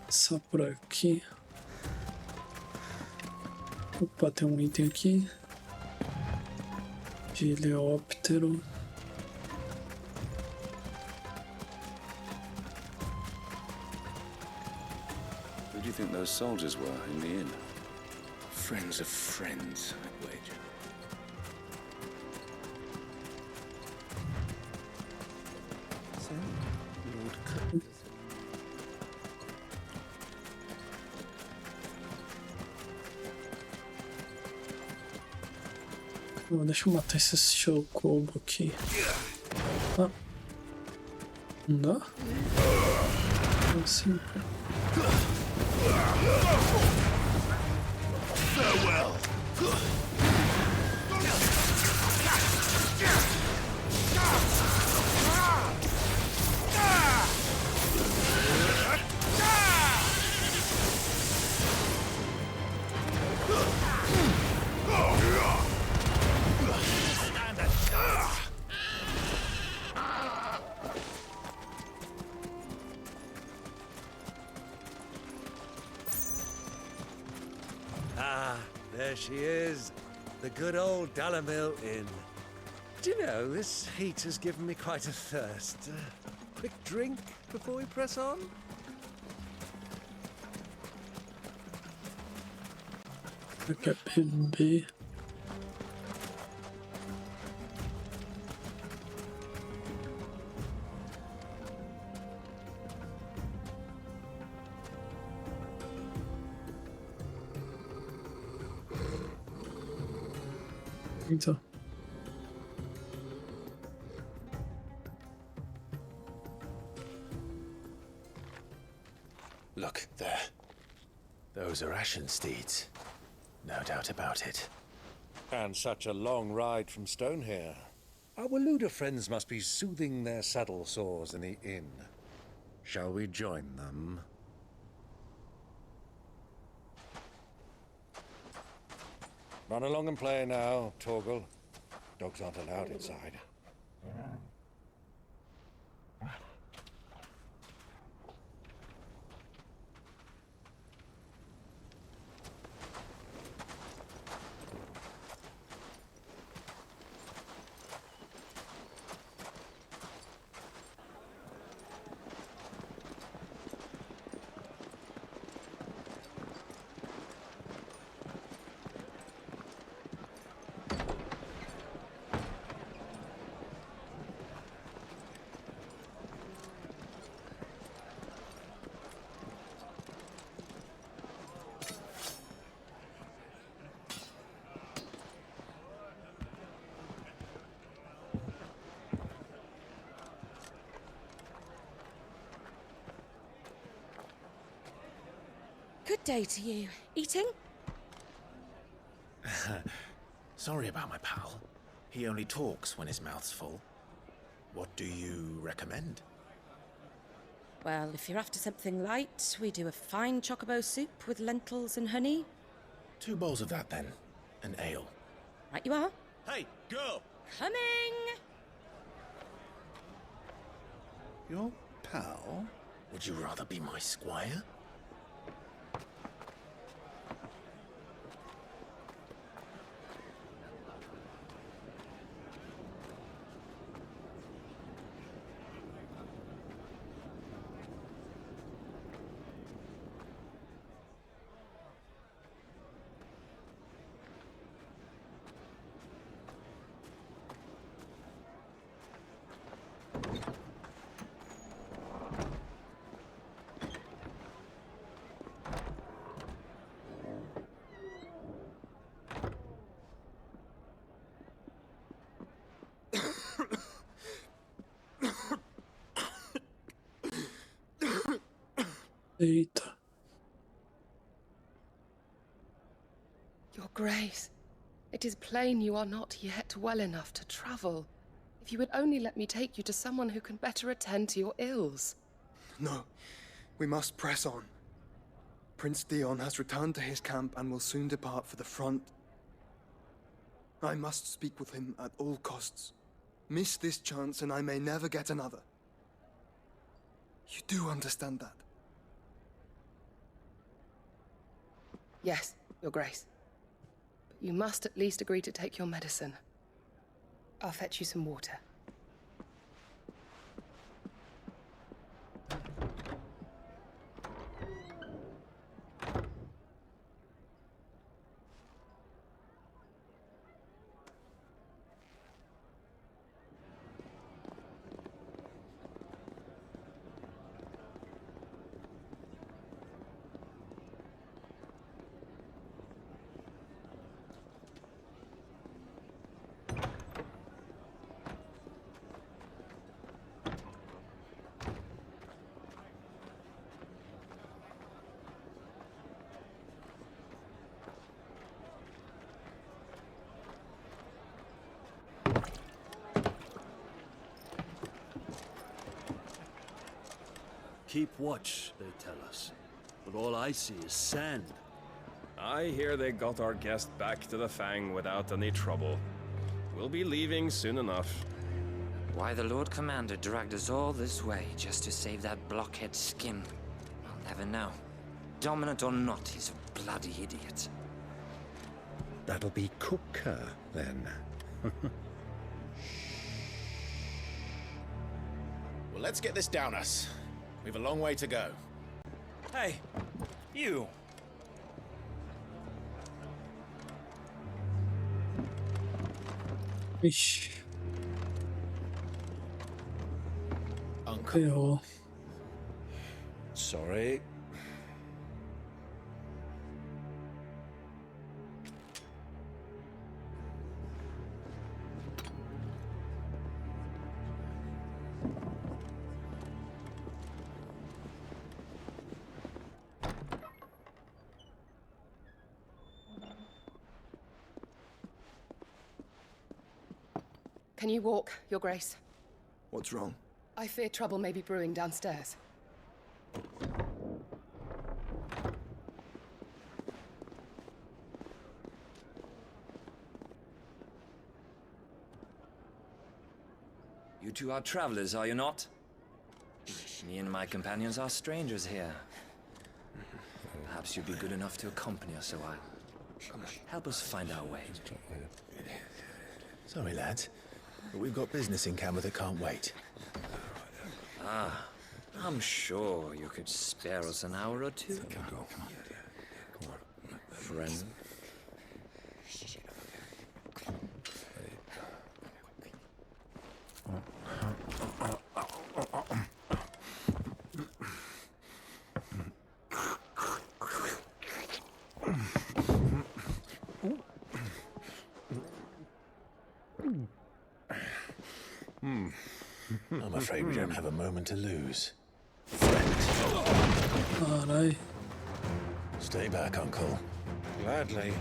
Só por aqui. Opa, tem um item aqui de Leóptero. Who do you think those soldiers were in the inn? Friends of friends, I'd wager. So, Lord Cook. Deixa eu matar esse chocobo aqui. Ah. Não dá? Assim, Farewell. There she is, the good old Dalamil Inn. Do you know, this heat has given me quite a thirst. Quick drink before we press on? Aqui é PB. Então. Look, there. Those are Ashen steeds. No doubt about it. And such a long ride from Stonehere. Our Luda friends must be soothing their saddle sores in the inn. Shall we join them? Run along and play now, Torgal. Dogs aren't allowed inside. Good day to you. Eating? Sorry about my pal. He only talks when his mouth's full. What do you recommend? Well, if you're after something light, we do a fine chocobo soup with lentils and honey. 2 bowls of that, then. An ale. Right you are. Hey, girl! Coming! Your pal? Would you rather be my squire? Eita. Your Grace, it is plain you are not yet well enough to travel. If you would only let me take you to someone who can better attend to your ills. No, we must press on. Prince Dion has returned to his camp and will soon depart for the front. I must speak with him at all costs. Miss this chance and I may never get another. You do understand that? Yes, Your Grace. But you must at least agree to take your medicine. I'll fetch you some water. Keep watch, they tell us. But all I see is sand. I hear they got our guest back to the Fang without any trouble. We'll be leaving soon enough. Why the Lord Commander dragged us all this way just to save that blockhead skin, I'll never know. Dominant or not, he's a bloody idiot. That'll be Cooker, then. Well, let's get this down us. We've a long way to go. Hey, you! Ixi. Uncle. Ferrou. Sorry. Can you walk, Your Grace? What's wrong? I fear trouble may be brewing downstairs. You two are travelers, are you not? Me and my companions are strangers here. Perhaps you'd be good enough to accompany us a while. Help us find our way. Sorry, lads, but we've got business in camera that can't wait. Ah, I'm sure you could spare us an hour or two. Come on. Friend. I'm afraid we don't have a moment to lose. Carai. Stay back, Uncle. Gladly.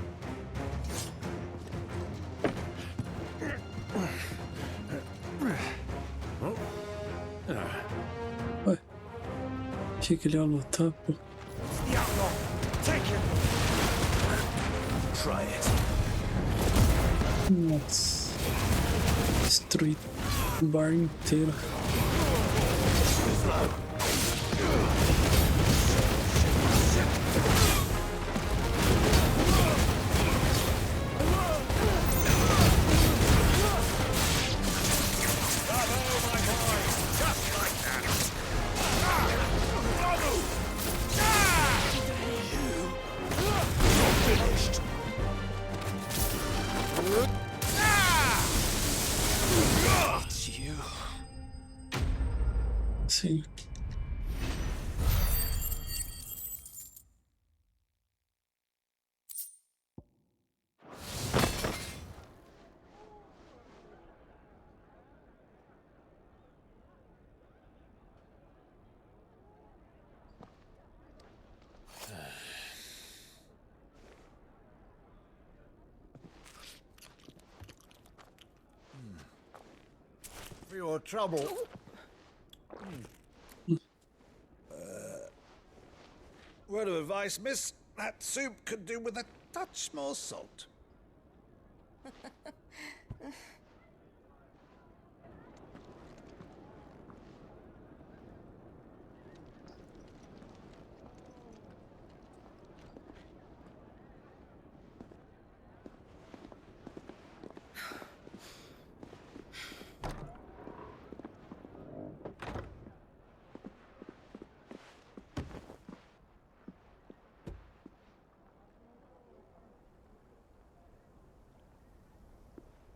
Ué, achei que ele ia lutar, pô. The outlaw! Take him! Try it. Nossa. Destruí o bar inteiro. Sim. For your trouble. Word of advice, miss. That soup could do with a touch more salt.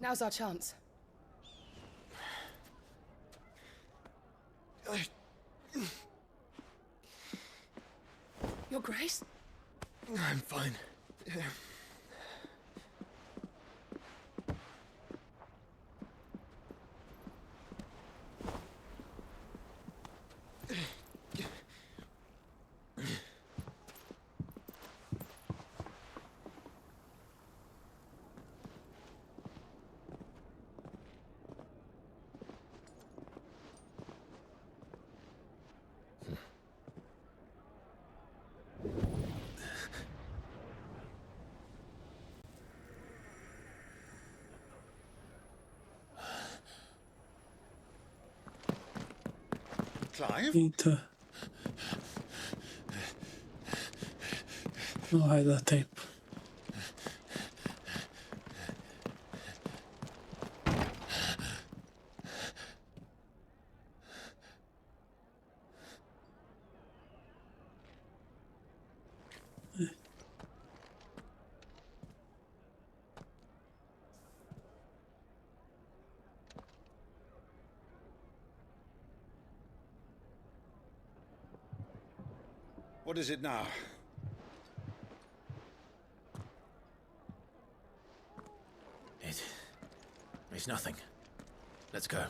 Now's our chance. Your Grace? I'm fine. Clive? Eita. Não vai dar tempo. What is it now? It's nothing. Let's go.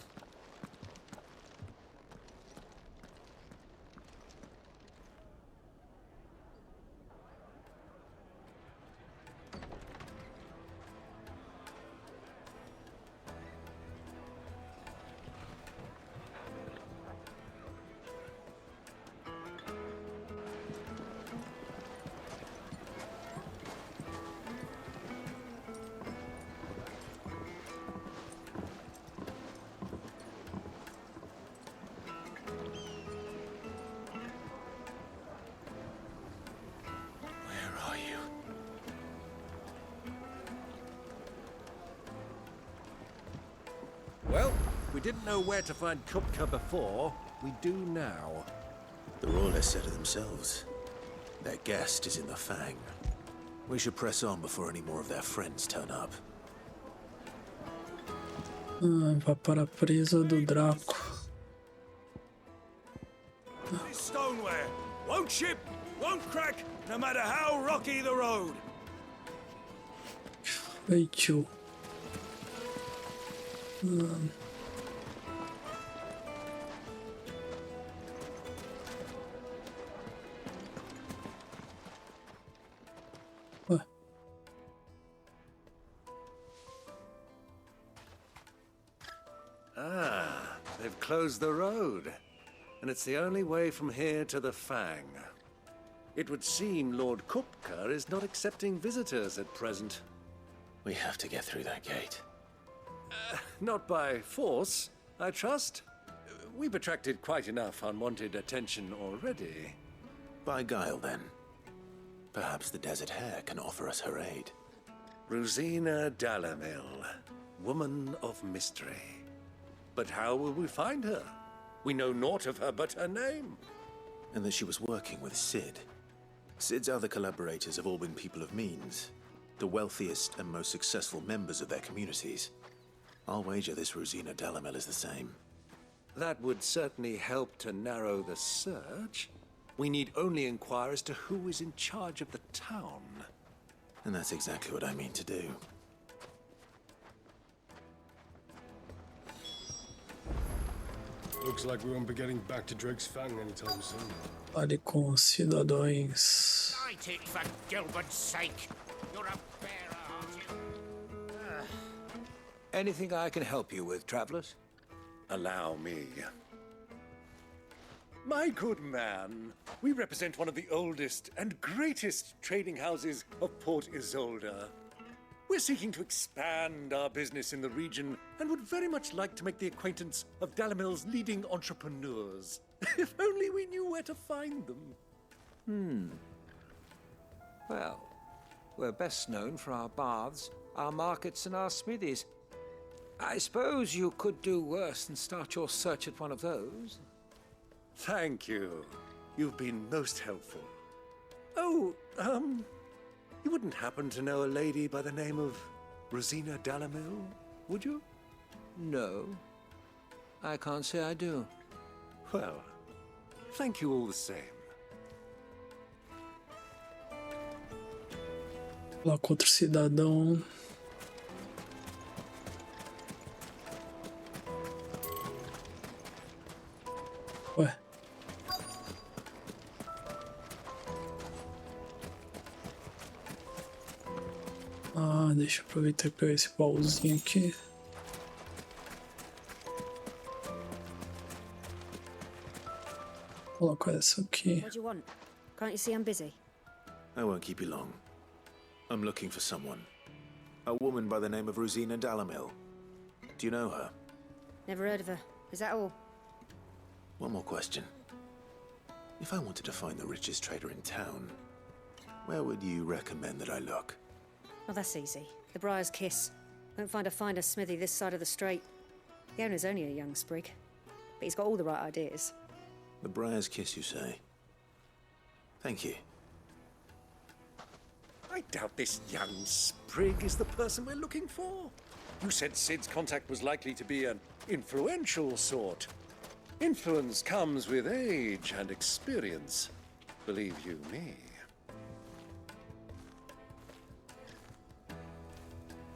Well, we didn't know where to find Kupka before. We do now. The Royalists said it themselves. Their guest is in the Fang. We should press on before any more of their friends turn up. Vai para a presa do Draco. This stoneware won't chip, won't crack, no matter how rocky the road. Ei, tio. Ué. Ah, they've closed the road. And it's the only way from here to the Fang. It would seem Lord Kupka is not accepting visitors at present. We have to get through that gate. Not by force, I trust. We've attracted quite enough unwanted attention already. By guile, then. Perhaps the Desert Hare can offer us her aid. Rosina Dalamil, woman of mystery. But how will we find her? We know naught of her but her name. And that she was working with Cid. Cid's other collaborators have all been people of means, the wealthiest and most successful members of their communities. I'll wager this Rosina Dalamil is the same. That would certainly help to narrow the search. We need only inquire as to who is in charge of the town. And that's exactly what I mean to do. Looks like we won't be getting back to Drake's Fang anytime soon. Fale com os cidadãos. Fight it for Gilbert's sake. You're a bearer, aren't you? Anything I can help you with, travelers? Allow me. My good man, we represent one of the oldest and greatest trading houses of Port Isolde. We're seeking to expand our business in the region and would very much like to make the acquaintance of Dalamil's leading entrepreneurs. If only we knew where to find them. Well, we're best known for our baths, our markets, and our smithies. I suppose you could do worse than start your search at one of those. Thank you. You've been most helpful. Oh, you wouldn't happen to know a lady by the name of Rosina Dalamil, would you? No, I can't say I do. Well, thank you all the same. Lá com outro cidadão. Ué. Ah, deixa eu aproveitar e pegar esse baúzinho aqui. Coloco essa aqui. What do you want? Can't you see I'm busy? I won't keep you long. I'm looking for someone. A woman by the name of Rosina Dalamil. Do you know her? Never heard of her. Is that all? One more question. If I wanted to find the richest trader in town, where would you recommend that I look? Oh, that's easy. The Briar's Kiss. Won't find a finer smithy this side of the strait. The owner's only a young sprig, but he's got all the right ideas. The Briar's Kiss, you say? Thank you. I doubt this young sprig is the person we're looking for. You said Cid's contact was likely to be an influential sort. Influence comes with age and experience, believe you me.